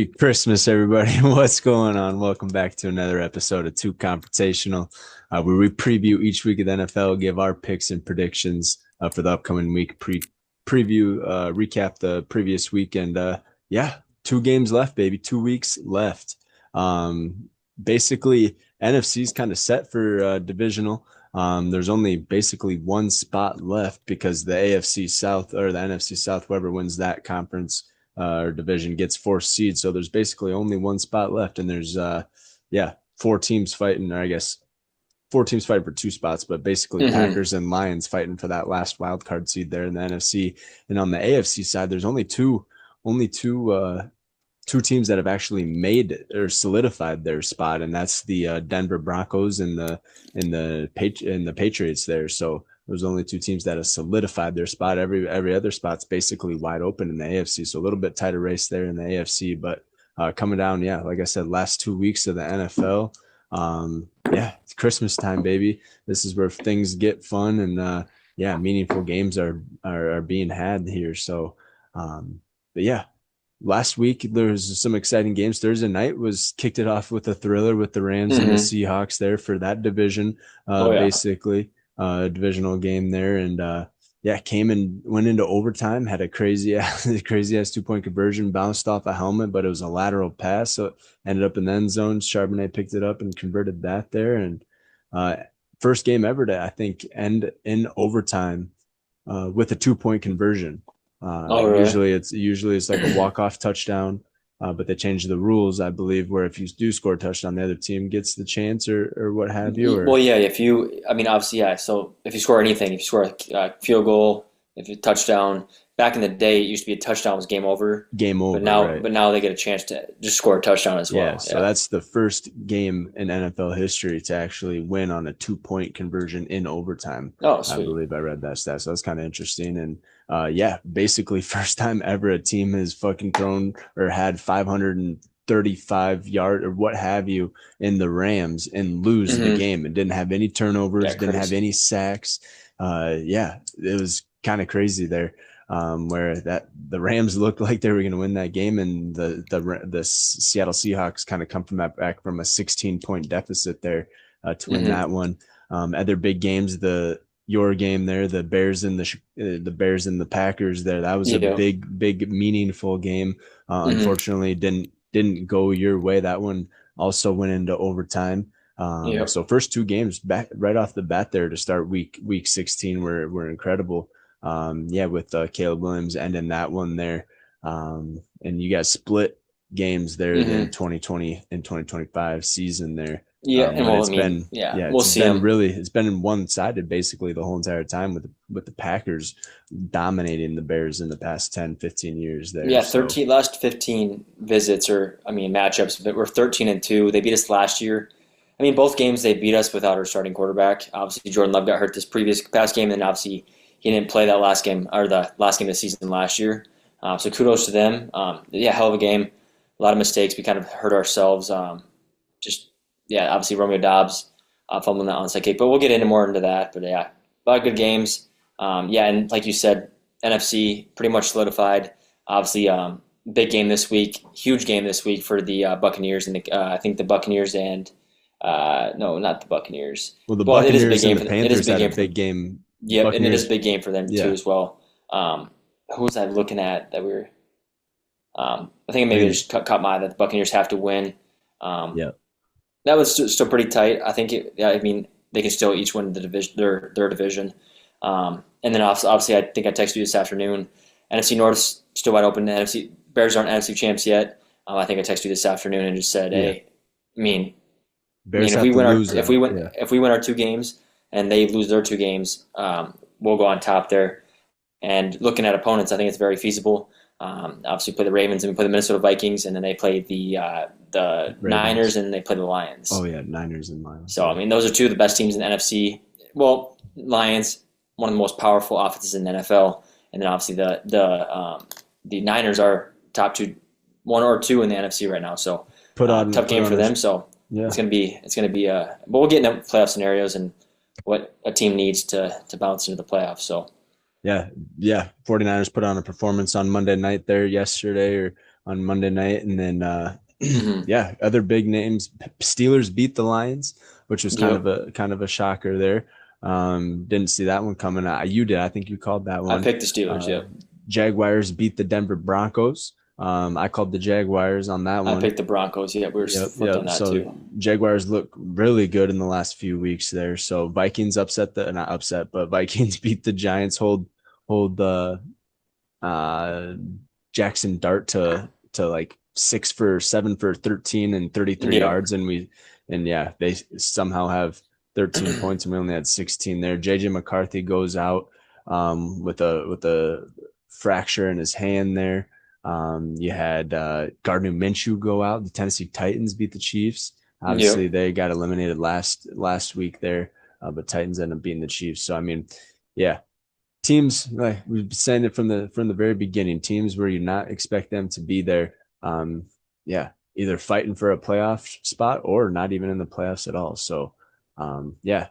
Merry Christmas, everybody. What's going on? Welcome back to another episode of Two Confrontational, where we preview each week of the NFL, give our picks and predictions for the upcoming week, recap the previous week. And yeah, 2 games left, baby. 2 weeks left. Basically, NFC's kind of set for divisional. There's only basically one spot left because the AFC South or the NFC South, whoever wins that conference or division gets 4th seed. So there's basically only one spot left, and there's 4 teams fighting, or I guess 4 teams fighting for 2 spots, but basically Packers and Lions fighting for that last wild card seed there in the NFC. And on the AFC side, there's only two teams that have actually made or solidified their spot, and that's the Denver Broncos and the Patriots there. So there's only 2 teams that have solidified their spot. Every other spot's basically wide open in the AFC. So a little bit tighter race there in the AFC, but coming down, like I said, last 2 weeks of the NFL. It's Christmas time, baby. This is where things get fun and meaningful games are being had here. So, last week there was some exciting games. Thursday night kicked it off with a thriller with the Rams and the Seahawks there for that division, basically a divisional game there. And came and went into overtime, had a crazy ass 2-point conversion, bounced off a helmet, but it was a lateral pass, so it ended up in the end zone. Charbonnet picked it up and converted that there. And first game ever to, I think, end in overtime with a 2-point conversion. Really? Usually it's like a walk-off touchdown, but they changed the rules, I believe, where if you do score a touchdown, the other team gets the chance or what have you. Well, yeah, obviously, yeah. So if you score anything, if you score a field goal, if you touchdown, back in the day, it used to be a touchdown was game over. Game over. But now they get a chance to just score a touchdown as well. Yeah, so that's the first game in NFL history to actually win on a 2-point conversion in overtime. Oh, sweet. I believe I read that stat, so that's kind of interesting. And basically first time ever a team has fucking thrown or had 535 yard or what have you in the Rams and lose the game and didn't have any turnovers, didn't have any sacks. It was kind of crazy there. Where the Rams looked like they were going to win that game, and the Seattle Seahawks kind of come from that back from a 16-point deficit there to win that one. Other big games, your game there, the Bears and the Packers there, that was a big meaningful game. Unfortunately, didn't go your way. That one also went into overtime. So first 2 games back right off the bat there to start week 16 were incredible. With Caleb Williams ending that one there. And you got split games there in 2020 and 2025 season there. It's been one-sided basically the whole entire time with the Packers dominating the Bears in the past 10-15 years there. Last 15 visits matchups, but we're 13-2. They beat us last year. Both games they beat us without our starting quarterback. Obviously Jordan Love got hurt this past game, and obviously he didn't play that last game or the last game of the season last year. So kudos to them. Hell of a game. A lot of mistakes. We kind of hurt ourselves. Obviously Romeo Dobbs fumbling that onside kick. But we'll get more into that. But a lot of good games. And like you said, NFC pretty much solidified. Obviously, big game this week. Huge game this week for the Buccaneers. And I think the Buccaneers and no, not the Buccaneers. Well, Buccaneers it is a big game. And the Panthers had a big game. Yep, and it is a big game for them too as well. Who was I looking at that we were? I think maybe it just caught my eye that the Buccaneers have to win. That was still pretty tight. I think they can still each win the division, their division. And then obviously I think I texted you this afternoon. NFC North's still wide open. NFC Bears aren't NFC champs yet. I think I texted you this afternoon and just said, if we win our 2 games and they lose their 2 games, we'll go on top there. And looking at opponents, I think it's very feasible. Obviously, we play the Ravens and we play the Minnesota Vikings, and then they play the Niners and they play the Lions. Oh yeah, Niners and Lions. So those are 2 of the best teams in the NFC. Well, Lions, one of the most powerful offenses in the NFL, and then obviously the Niners are top 2, 1 or 2 in the NFC right now. So tough game for them. So it's gonna be but we'll get into playoff scenarios and what a team needs to bounce into the playoffs. So 49ers put on a performance on Monday night there yesterday or on Monday night, and then Mm-hmm. yeah, other big names. Steelers beat the Lions, which was Yep. kind of a shocker there. Didn't see that one coming out. You did. I think you called that I one. picked the Steelers. Uh, Yep. Jaguars beat the Denver Broncos. I called the Jaguars on that I one. picked the Broncos. Yeah, we were Yep, flipped on yep. that So too. Jaguars look really good in the last few weeks there. So Vikings upset the not upset, but Vikings beat the Giants. Hold the uh, Jackson Dart to like 6 for 7 for 13 and 33 Yep. yards, and yeah, they somehow have 13 points, and we only had 16 there. JJ McCarthy goes out with a fracture in his hand there. You had Gardner Minshew go out. The Tennessee Titans beat the Chiefs. Obviously, Yep. they got eliminated last week there, but Titans ended up beating the Chiefs. So I mean, yeah, teams like we've been saying it from the very beginning, teams where you not expect them to be there, yeah, either fighting for a playoff spot or not even in the playoffs at all. So yeah,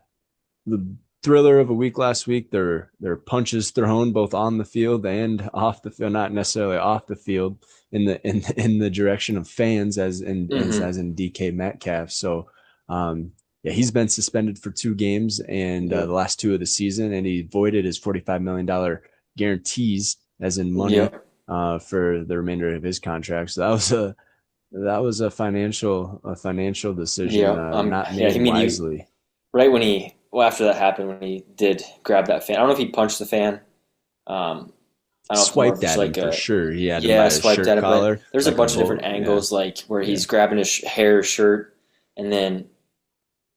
the thriller of a week last week. There punches thrown both on the field and off the field, not necessarily off the field, in the direction of fans, Mm-hmm. as in DK Metcalf. So yeah, he's been suspended for 2 games and the Yep. last 2 of the season, and he voided his $45 million guarantees, as in money, Yep. for the remainder of his contract. So that was a financial decision, Yep. not Yeah. I made mean, you wisely. right when he well after that happened when he did grab that fan. I don't know if he punched the fan. Um, I don't know if it's more of Swiped just at him like for a sure. He had him yeah, by his swiped shirt at it, but collar there's a like a bunch of different bull. Yeah, angles like where yeah, he's grabbing his hair shirt and then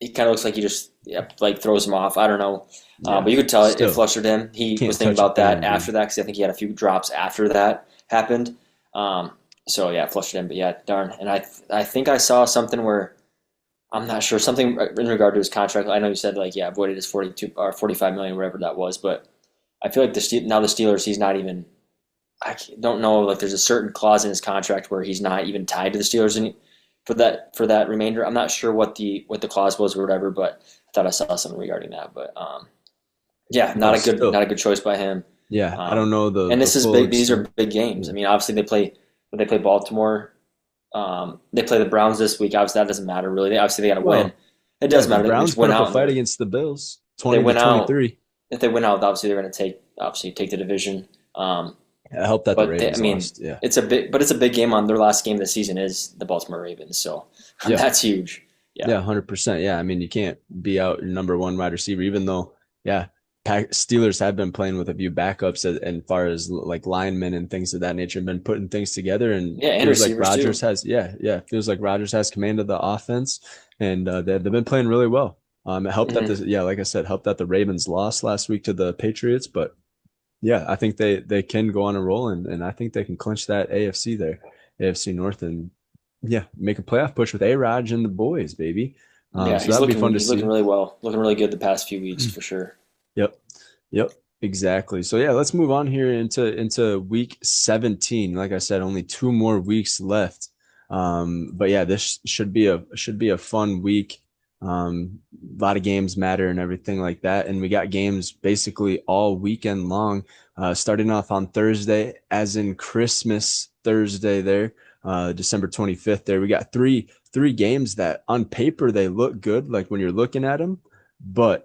it kind of looks like he just like throws him off. I don't know, yeah. but you could tell it Still, flustered him. He was can't thinking touch a about that fan, dude. after that because I think he had a few drops after that happened. Um, so yeah, it flustered him. But yeah, darn. And I think I saw something where I'm not sure something in regard to his contract. I know you said like yeah, avoided his 42 or 45 million, whatever that was, but I feel like now the Steelers, he's not even. Don't know. Like, there's a certain clause in his contract where he's not even tied to the Steelers for that remainder. I'm not sure what the clause was or whatever, but I thought I saw something regarding that. But yeah, No, still, not a good choice by him. yeah. I don't Um, know and the this is full big. These are extent. big games. Yeah. I mean, obviously they play Baltimore. They play the Browns this week. Obviously, that doesn't matter really. Obviously, they got to win. Well, It yeah. does The matter. They Browns just put went up a out and fight against the Bills, they 20 to went out. 23. If they went out, obviously they're going to take the division. I hope that the I Ravens mean, lost. Yeah, it's a big game on their last game of the season is the Baltimore Ravens, so yeah, that's huge. Yeah. yeah. 100%. Yeah, I mean, you can't be out your number one wide receiver, even though, yeah, Steelers have been playing with a few backups as far as like linemen and things of that nature, and been putting things together. And Yeah, and feels like receivers Rodgers too. has, yeah, feels like Rodgers has command of the offense, and they've been playing really well. It helped that Hmm. like I said, helped that the Ravens lost last week to the Patriots, but yeah, I think they can go on a roll, and I think they can clinch that AFC there, AFC North, and yeah, make a playoff push with A-Rod and the boys, baby. Yeah, So that'd be fun to he's looking see. really well, looking really good the past few weeks for sure. Yep. Yep. Exactly. So yeah, let's move on here into week 17. Like I said, only 2 more weeks left. But yeah, this should be a fun week. A lot of games matter and everything like that. And we got games basically all weekend long. Starting off on Thursday, as in Christmas Thursday there, December 25th there. We got three games that on paper they look good, like when you're looking at them, but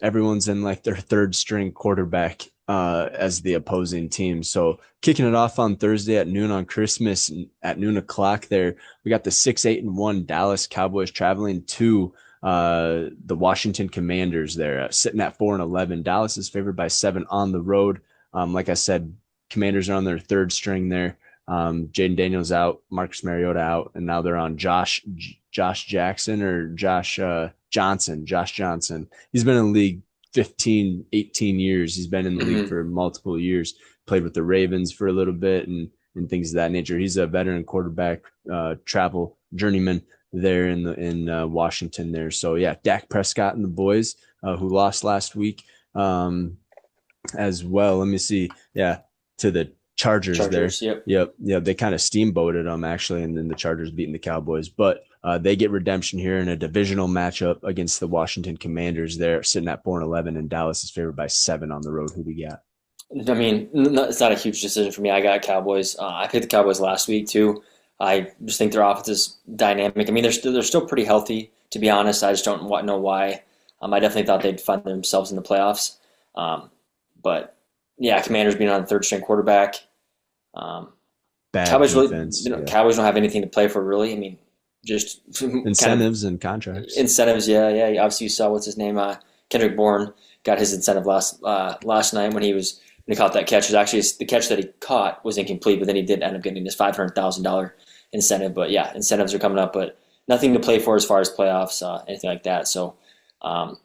everyone's in like their third string quarterback as the opposing team. So kicking it off on Thursday at noon on Christmas at noon o'clock there, we got the 6-8-1 Dallas Cowboys traveling to the Washington Commanders there, sitting at 4-11. Dallas is favored by 7 on the road. Like I said, Commanders are on their third string there. Jaden Daniels out, Marcus Mariota out, and now they're on Josh Jackson or Josh Johnson. He's been in the league 15, 18 years. He's been in the league Hmm. for multiple years, played with the Ravens for a little bit and things of that nature. He's a veteran quarterback, travel journeyman there in Washington there. So yeah, Dak Prescott and the boys who lost last week as well. Let me see. Yeah, to the Chargers there. Chargers. Yep. Yep. Yeah, they kind of steamboated them actually, and then the Chargers beating the Cowboys. But they get redemption here in a divisional matchup against the Washington Commanders. There, sitting at 4-11, and Dallas is favored by 7 on the road. Who we got? I mean, it's not a huge decision for me. I got Cowboys. I picked the Cowboys last week too. I just think their offense is dynamic. I mean, they're still pretty healthy, to be honest. I just don't know why. I definitely thought they'd find themselves in the playoffs. Um, but yeah, Commanders being on the third string quarterback. Um, Bad Cowboys really, defense. Yeah. Cowboys don't have anything to play for really. I mean, just Incentives and contracts. incentives. Yeah, yeah. Obviously, you saw what's his name, Kendrick Bourne got his incentive last night when he caught that catch. Was actually the catch that he caught was incomplete, but then he did end up getting his $500,000 incentive. But yeah, incentives are coming up, but nothing to play for as far as playoffs, anything like that. So, kind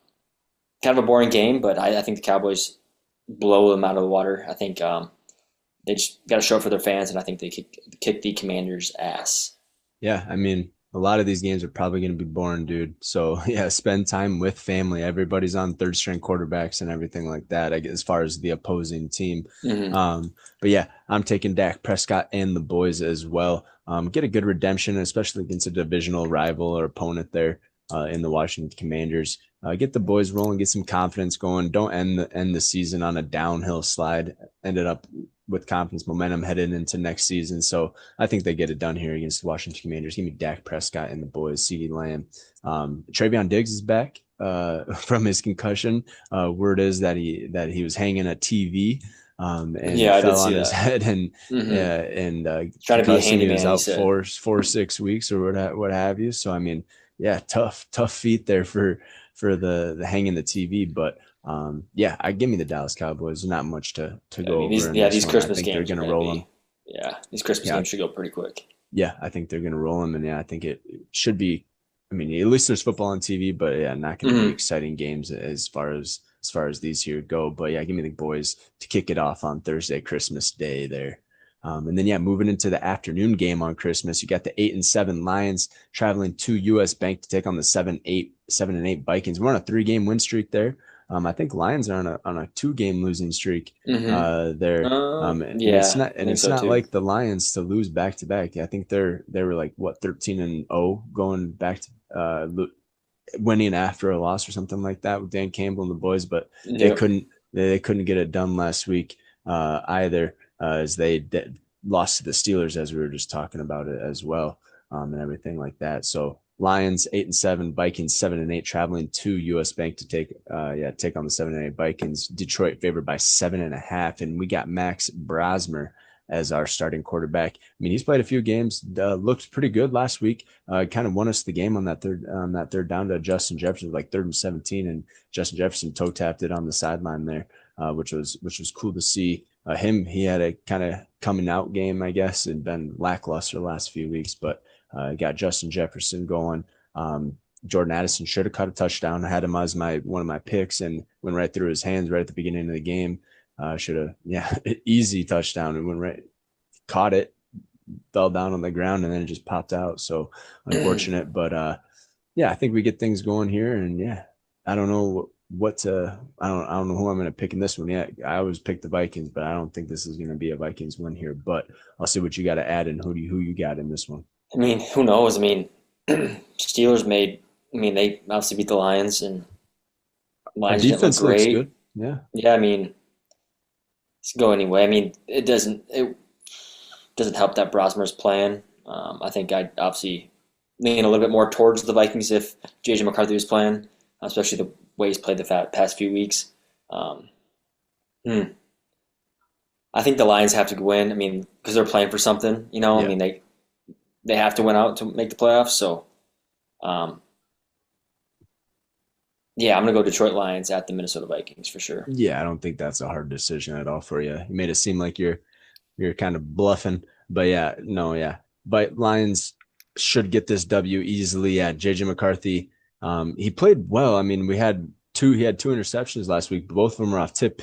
of a boring game, but I think the Cowboys blow them out of the water. I think they just got to show up for their fans, and I think they kick the Commanders' ass. Yeah, I mean, a lot of these games are probably going to be boring, dude. So yeah, spend time with family. Everybody's on third string quarterbacks and everything like that, I guess, as far as the opposing team. Mm-hmm. But yeah, I'm taking Dak Prescott and the boys as well. Get a good redemption, especially against a divisional rival or opponent there in the Washington Commanders. Get the boys rolling, get some confidence going. Don't end the season on a downhill slide. Ended up with confidence, momentum headed into next season. So I think they get it done here against the Washington Commanders. Give me Dak Prescott and the boys. CeeDee Lamb. Travion Diggs is back from his concussion. Word is that he was hanging a TV and Yeah, it I did fell on see his that. head and Trying to be a he handyman, was he out said. 4 6 weeks or what have you. So I mean, yeah, tough feat there for the hanging the TV, but yeah, I give me the Dallas Cowboys. Not much to I go mean, over in this these one. I Christmas think they're games are going to going to roll them. be, yeah, these Christmas Yeah, games should go pretty quick. yeah, I think they're going to roll them, and yeah, I think it should be. I mean, at least there's football on TV, but yeah, not going to be Mm-hmm. exciting games as far as these here go. But yeah, give me the boys to kick it off on Thursday, Christmas Day there. And then yeah, moving into the afternoon game on Christmas, you got the 8-7 Lions traveling to US Bank to take on the 7-8 Vikings. We're on a 3-game win streak there. I think Lions are on a 2-game losing streak Mm-hmm. there. And it's Yeah, not I think so too. like the Lions to lose back to back. I think they were like what 13-0 going back to winning after a loss or something like that with Dan Campbell and the boys, but they Yep. couldn't they couldn't get it done last week either as they lost to the Steelers as we were just talking about it as well and everything like that. So Lions 8-7, Vikings 7-8, traveling to US Bank to take on the 7-8 Vikings. Detroit favored by 7.5, and we got Max Brasmer as our starting quarterback. I mean, he's played a few games, looked pretty good last week. Kind of won us the game on that third down to Justin Jefferson, like 3rd and 17, and Justin Jefferson toe tapped it on the sideline there, which was cool to see. He had a kind of coming out game, I guess, and been lackluster the last few weeks, but got Justin Jefferson going. Jordan Addison should have caught a touchdown. I had him as one of my picks and went right through his hands right at the beginning of the game. Should have, yeah, easy touchdown and went right, caught it, fell down on the ground, and then it just popped out. So unfortunate, but yeah, I think we get things going here, and yeah, I don't know I don't know who I'm going to pick in this one yet. I always pick the Vikings, but I don't think this is going to be a Vikings win here. But I'll see what you got to add and who you got in this one. I mean, who knows? I mean, Steelers made. I mean, they obviously beat the Lions, and Our Lions didn't look defense looks great. good. Yeah, Yeah, I mean, it's go anyway. I mean, it doesn't help that Brosmer's playing. I think I'd obviously lean a little bit more towards the Vikings if JJ McCarthy was playing, especially the way he's played the past few weeks. Um, hmm. I think the Lions have to win. I mean, because they're playing for something. I yeah, mean, they have to win out to make the playoffs. So, um, yeah, I'm gonna go Detroit Lions at the Minnesota Vikings for sure. yeah. I don't think that's a hard decision at all for you. You made it seem like you're kind of bluffing, but yeah, no, yeah. But Lions should get this W easily. Yeah, JJ McCarthy, he played well. I mean, he had two interceptions last week. Both of them were off tip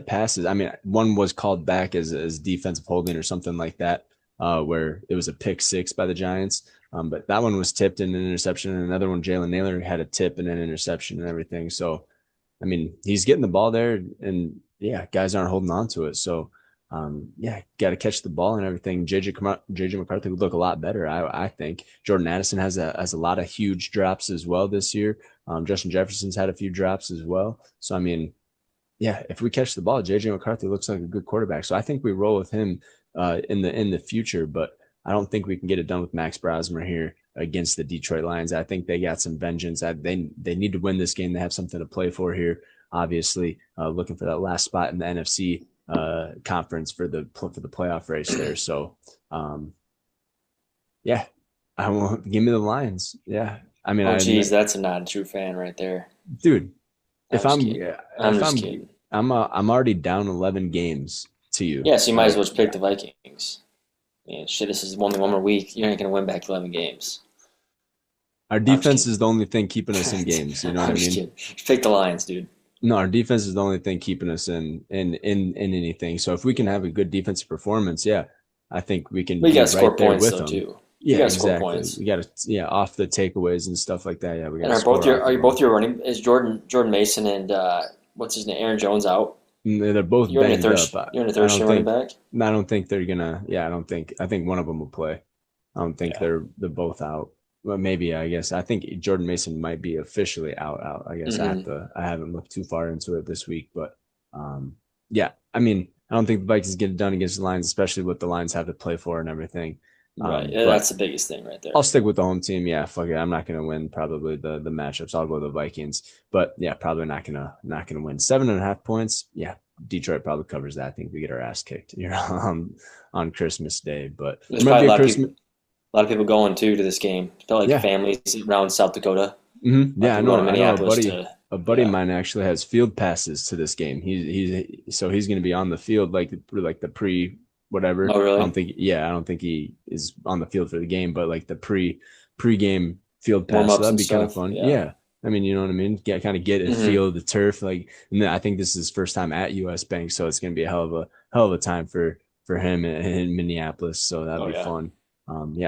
passes. I mean, one was called back as defensive holding or something like that, where it was a pick six by the Giants. But that one was tipped in an interception, and another one, Jalen Naylor had a tip and an interception and everything. So, I mean, he's getting the ball there, and yeah, guys aren't holding on to it. So, yeah, got to catch the ball and everything. JJ McCarthy would look a lot better, I think. Jordan Addison has a lot of huge drops as well this year. Justin Jefferson's had a few drops as well. So I mean, yeah, if we catch the ball, JJ McCarthy looks like a good quarterback. So I think we roll with him in the future, but I don't think we can get it done with Max Brosmer here against the Detroit Lions. I think they got some vengeance. They need to win this game. They have something to play for here. Obviously, looking for that last spot in the NFC conference for the playoff race there. So, yeah, I won't give me the Lions. Yeah, I mean, oh geez, that's a not a true fan right there, dude. If I'm just kidding. I'm already down 11 games to you. Yeah, so you might as well just pick the Vikings. Yeah, shit, this is only one more week. You ain't gonna win back 11 games. Our defense is the only thing keeping us in games. You know what I mean? Kidding. Pick the Lions, dude. No, our defense is the only thing keeping us in anything. So if we can have a good defensive performance, yeah, I think we can. We got to score points though too. Yeah, exactly. We got to off the takeaways and stuff like that. Yeah, we got. And are both your running? Is Jordan Mason and what's his name, Aaron Jones out? They're both banged up. You're in a third string running back. I don't think they're gonna. Yeah, I think one of them will play. I don't think they're both out. Well, maybe I guess I think Jordan Mason might be officially out. I guess I haven't looked too far into it this week, but yeah. I mean, I don't think the Vikings get it done against the Lions, especially what the Lions have to play for and everything. Right, that's the biggest thing right there. I'll stick with the home team. Yeah, fuck it. I'm not gonna win probably the matchups. I'll go the Vikings, but yeah, probably not gonna win. 7.5 points. Yeah, Detroit probably covers that. I think we get our ass kicked here on Christmas Day, but there's probably a lot of people going too to this game. It's probably families around South Dakota. Mm-hmm. Yeah, I know. A buddy of mine actually has field passes to this game. He's going to be on the field like the pre whatever. Oh, really? I don't think he is on the field for the game, but like the pre-game field pass. So that'd be kind of fun. Yeah. I mean, you know what I mean? Kind of get a feel of the turf. Like, and then I think this is his first time at US Bank, so it's going to be a hell of a time for him in Minneapolis. So that'll be fun.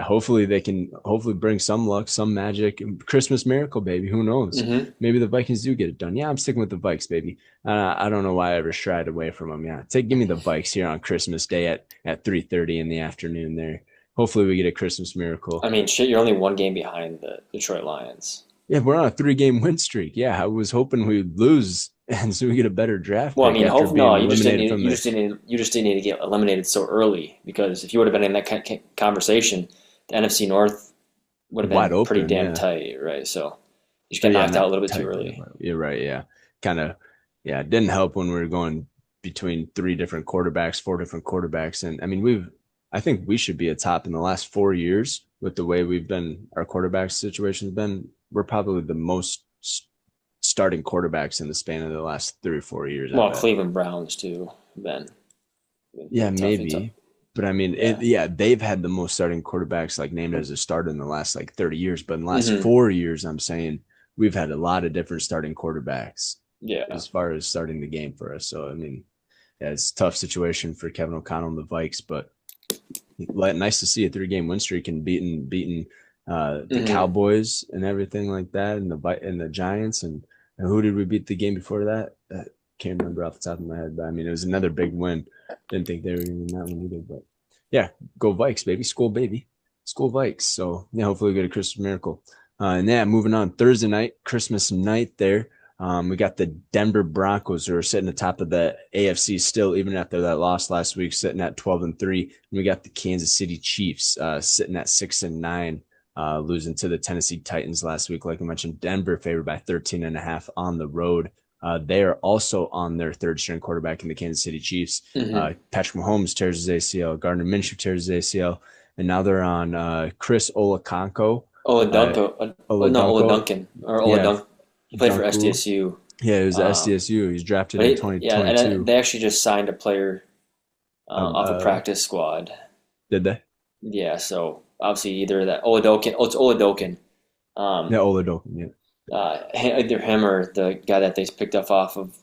Hopefully they can bring some luck, some magic, Christmas miracle, baby. Who knows? Maybe the Vikings do get it done. Yeah, I'm sticking with the Vikes, baby. I don't know why I ever shied away from them. Yeah, give me the Vikes here on Christmas Day at 3:30 in the afternoon. There, hopefully we get a Christmas miracle. I mean, shit, you're only one game behind the Detroit Lions. Yeah, we're on a 3-game win streak. Yeah, I was hoping we'd lose and so we get a better draft. Well, I mean, you just didn't need to get eliminated so early, because if you would have been in that conversation, the NFC North would have been open, pretty damn tight, right? So you just got knocked out a little bit too early. You're right, yeah. It didn't help when we were going between 4 different quarterbacks. And I mean, I think we should be atop in the last 4 years with the way we've been, our quarterback situation's been. We're probably the most starting quarterbacks in the span of the last 3 or 4 years. Well, Cleveland Browns too, Ben. Yeah, maybe. But I mean, they've had the most starting quarterbacks like named as a starter in the last like 30 years. But in the last 4 years, I'm saying we've had a lot of different starting quarterbacks. Yeah. As far as starting the game for us. So, I mean, it's a tough situation for Kevin O'Connell and the Vikes, but nice to see a 3-game win streak and beating the Cowboys and everything like that, and the Giants, and who did we beat the game before that? I can't remember off the top of my head, but I mean, it was another big win. Didn't think they were in that one either, but yeah, go Vikes, baby, school Vikes. So yeah, hopefully we get a Christmas miracle. And yeah, moving on, Thursday night, Christmas night there. We got the Denver Broncos who are sitting atop of the AFC still, even after that loss last week, sitting at 12-3. And we got the Kansas City Chiefs sitting at 6-9. Losing to the Tennessee Titans last week. Like I mentioned, Denver favored by 13.5 on the road. They are also on their 3rd-string quarterback in the Kansas City Chiefs. Patrick Mahomes tears his ACL. Gardner Minshew tears his ACL. And now they're on Chris Olakonko. Oladuncan. He played for SDSU. Yeah, it was SDSU. He's drafted in 2022. Yeah, and they actually just signed a player off a practice squad. Did they? Yeah, so obviously either that Oladokin. Oh, it's Oladokin. Oladokin. Yeah. Either him or the guy that they picked up off of.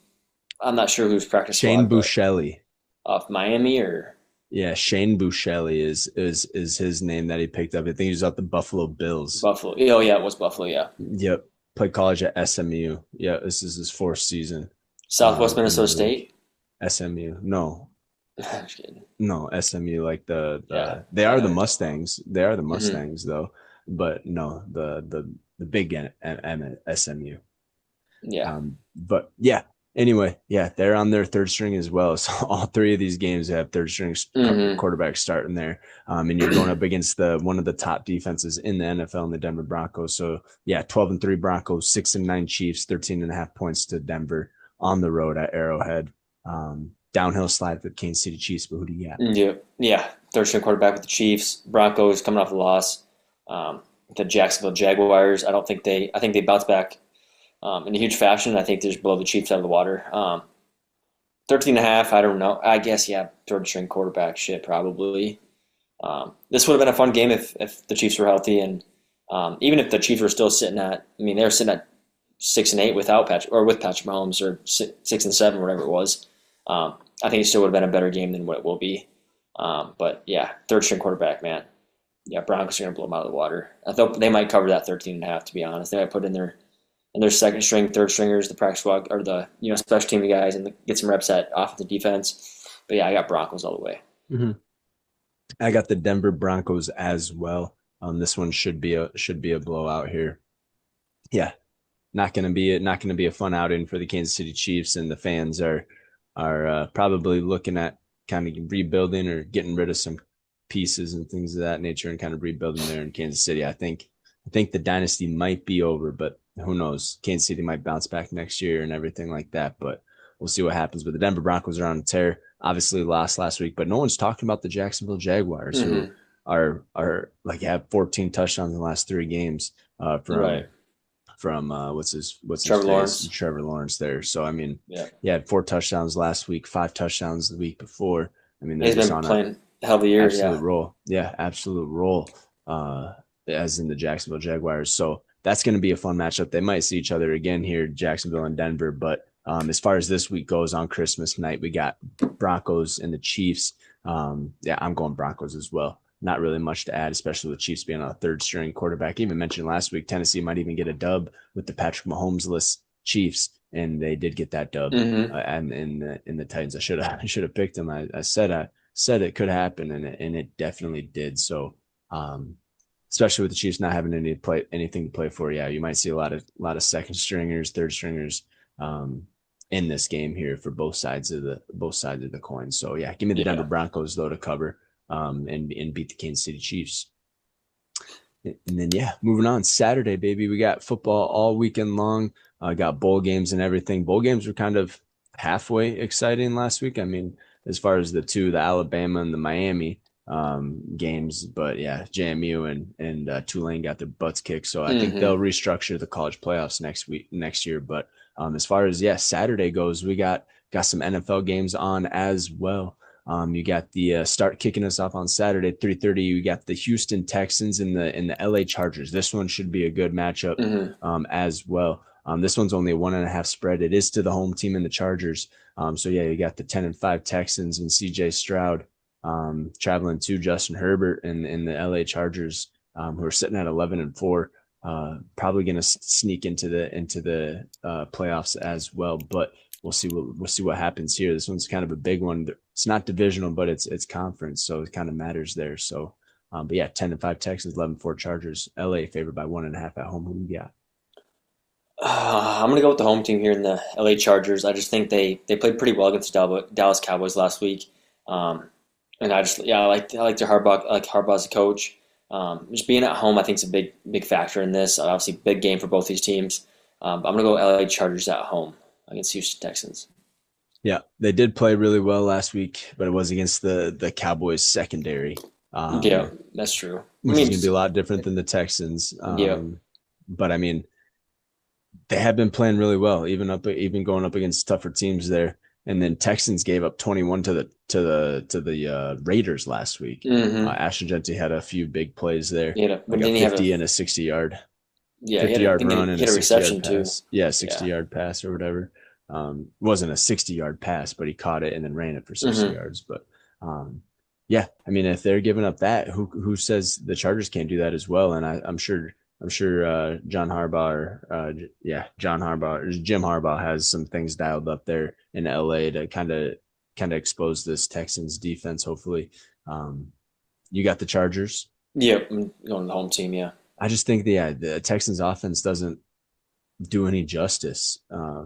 I'm not sure who's practice. Shane Buechele. Off Miami or. Yeah, Shane Buechele is his name that he picked up. I think he was at the Buffalo Bills. Buffalo. Oh yeah, it was Buffalo. Yeah. Yep. Played college at SMU. Yeah, this is his 4th season. Southwest Minnesota State. SMU. No. I'm just kidding. No, SMU, like they are the Mustangs. They are the Mustangs though, but no, the big SMU. Yeah. But yeah, Anyway, yeah, they're on their third string as well. So all three of these games have third string quarterbacks starting there. And you're going up against one of the top defenses in the NFL in the Denver Broncos. So yeah, 12-3 Broncos, 6-9 Chiefs, 13.5 points to Denver on the road at Arrowhead. Downhill slide for the Kansas City Chiefs, but who do you got? Yeah. Third string quarterback with the Chiefs. Broncos coming off a loss. The Jacksonville Jaguars. I think they bounce back in a huge fashion. I think they're just blow the Chiefs out of the water. 13.5, I don't know. I guess, yeah, third string quarterback shit, probably. This would have been a fun game if the Chiefs were healthy, and even if the Chiefs were still sitting at, they were sitting at 6-8 without Patrick, or with Patrick Mahomes, or 6-7, whatever it was. I think it still would have been a better game than what it will be. But yeah, third string quarterback, man. Yeah, Broncos are gonna blow them out of the water. I thought they might cover that 13.5. To be honest, they might put in their second string, third stringers, the practice squad, or the special team guys, and get some reps at offensive defense. But yeah, I got Broncos all the way. Mm-hmm. I got the Denver Broncos as well. This one should be a blowout here. Yeah, not gonna be a fun outing for the Kansas City Chiefs, and the fans are probably looking at kind of rebuilding or getting rid of some pieces and things of that nature, and kind of rebuilding there in Kansas City. I think the dynasty might be over, but who knows? Kansas City might bounce back next year and everything like that, but we'll see what happens. But the Denver Broncos are on a tear. Obviously lost last week, but no one's talking about the Jacksonville Jaguars, who are like have 14 touchdowns in the last 3 games from what's his Trevor Lawrence. Trevor Lawrence there. So he had 4 touchdowns last week, 5 touchdowns the week before. He's been playing hell of a year. Absolute roll. Yeah, absolute roll. As in the Jacksonville Jaguars. So that's going to be a fun matchup. They might see each other again here, Jacksonville and Denver. But as far as this week goes, on Christmas night, we got Broncos and the Chiefs. Yeah, I'm going Broncos as well. Not really much to add, especially with Chiefs being on a third string quarterback. I even mentioned last week, Tennessee might even get a dub with the Patrick Mahomes-less Chiefs, and they did get that dub. And in the Titans, I should have picked them. I said it could happen, and it definitely did. So, especially with the Chiefs not having anything to play for, yeah, you might see a lot of second stringers, third stringers in this game here for both sides of the coin. So yeah, give me the Denver Broncos though to cover and beat the Kansas City Chiefs. And then moving on, Saturday, baby, we got football all weekend long. Got bowl games and everything. Bowl games were kind of halfway exciting last week. As far as the Alabama and the Miami games, but yeah, JMU and Tulane got their butts kicked. So I think they'll restructure the college playoffs next year. But as far as Saturday goes, we got some NFL games on as well. You got the start kicking us off on Saturday, 3:30. You got the Houston Texans and the LA Chargers. This one should be a good matchup as well. This one's only a 1.5 spread. It is to the home team in the Chargers. So yeah, you got the 10-5 Texans and CJ Stroud traveling to Justin Herbert and the LA Chargers, who are sitting at 11-4. Probably going to sneak into the playoffs as well, but we'll see what happens here. This one's kind of a big one. It's not divisional, but it's conference, so it kind of matters there. So, but yeah, 10-5 Texans, 11-4 Chargers. LA favored by 1.5 at home. Who do you got? I'm gonna go with the home team here in the LA Chargers. I just think they played pretty well against the Dallas Cowboys last week, and I like their Harbaugh. I like Harbaugh as a coach. Just being at home, I think, is a big factor in this. Obviously, big game for both these teams. I'm gonna go LA Chargers at home against Houston Texans. Yeah, they did play really well last week, but it was against the Cowboys secondary. Yeah, that's true. Which is going to be a lot different than the Texans. But they have been playing really well, even going up against tougher teams there. And then Texans gave up 21 to the Raiders last week. Ashton Jeanty had a few big plays there. Like a 50 and a 60-yard. Yeah, 50-yard run and a reception pass. too. Yeah, 60-yard pass or whatever. It wasn't a 60-yard pass, but he caught it and then ran it for 60 yards. But if they're giving up that, who says the Chargers can't do that as well? And I'm sure Jim Harbaugh has some things dialed up there in LA to kind of expose this Texans defense. Hopefully, you got the Chargers. Yep, I'm going the home team. Yeah, I just think the Texans offense doesn't do any justice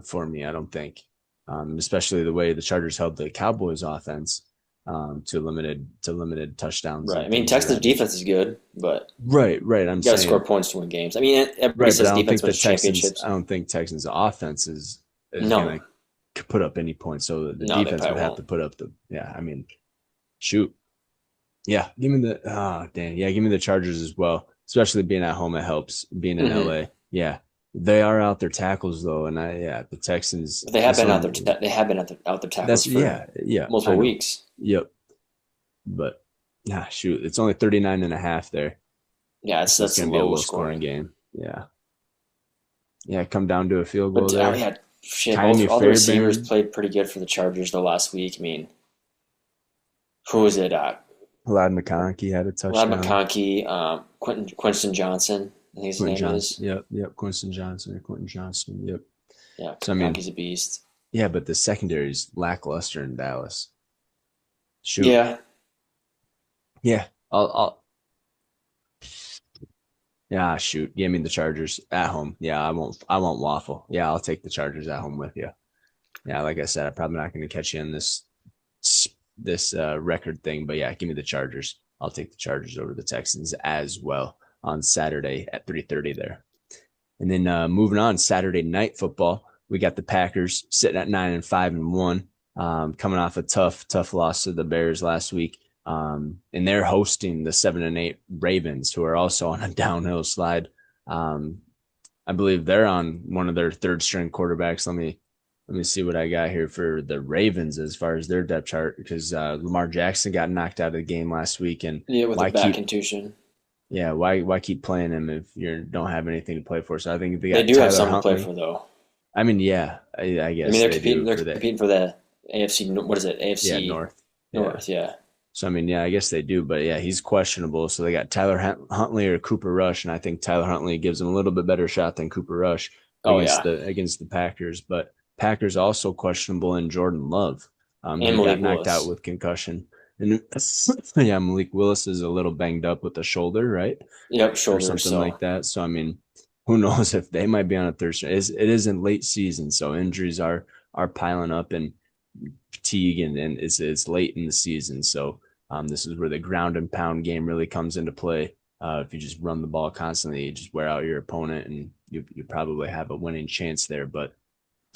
for me. I don't think. especially the way the Chargers held the Cowboys offense to limited touchdowns. Right. I mean, Texans' defense is good, but right. I'm you got to saying score points to win games. I mean, everybody right, but says defense wins championships. I don't think Texans' offense is No. going to put up any points. So the No, defense would have to put up I mean, shoot. Yeah, give me the Chargers as well. Especially being at home, it helps. Being in LA, yeah, they are out their tackles though, and the Texans. But they have been out their tackles for multiple weeks. Yep, but shoot, it's only 39.5 there. Yeah, that's going to be a low scoring game. Yeah, come down to a field goal there. All the receivers played pretty good for the Chargers the last week. I mean, who was it? Olave McConkey had a touchdown. Olave McConkey, Quinton Johnson, I think his name is. Yep, Quinton Johnson. Yep. Yeah, so, McConkey's a beast. Yeah, but the secondary is lackluster in Dallas. Shoot. Yeah. I'll. Yeah, shoot. Give me the Chargers at home. Yeah, I won't waffle. Yeah, I'll take the Chargers at home with you. Yeah, like I said, I'm probably not going to catch you on this record thing, but yeah, give me the Chargers. I'll take the Chargers over the Texans as well on Saturday at 3:30 there. And then moving on, Saturday night football, we got the Packers sitting at 9-5-1, coming off a tough loss to the Bears last week. And they're hosting the 7-8 Ravens, who are also on a downhill slide. I believe they're on one of their third string quarterbacks. Let me see what I got here for the Ravens as far as their depth chart, because Lamar Jackson got knocked out of the game last week, and with a back contusion. Yeah, why keep playing him if you don't have anything to play for? So I think they do have something to play for, though. I mean, yeah, I guess. I mean, they're competing for the AFC. What is it? AFC North. Yeah. So I mean, yeah, I guess they do, but yeah, he's questionable. So they got Tyler Huntley or Cooper Rush, and I think Tyler Huntley gives them a little bit better shot than Cooper Rush against the Packers. But Packers also questionable in Jordan Love. He got knocked out with concussion. And yeah, Malik Willis is a little banged up with the shoulder, right? Yep, shoulder or something like that. So I mean, who knows if they might be on a third string? It is in late season, so injuries are piling up, and fatigue, and it's late in the season. So this is where the ground and pound game really comes into play. If you just run the ball constantly, you just wear out your opponent, and you probably have a winning chance there. But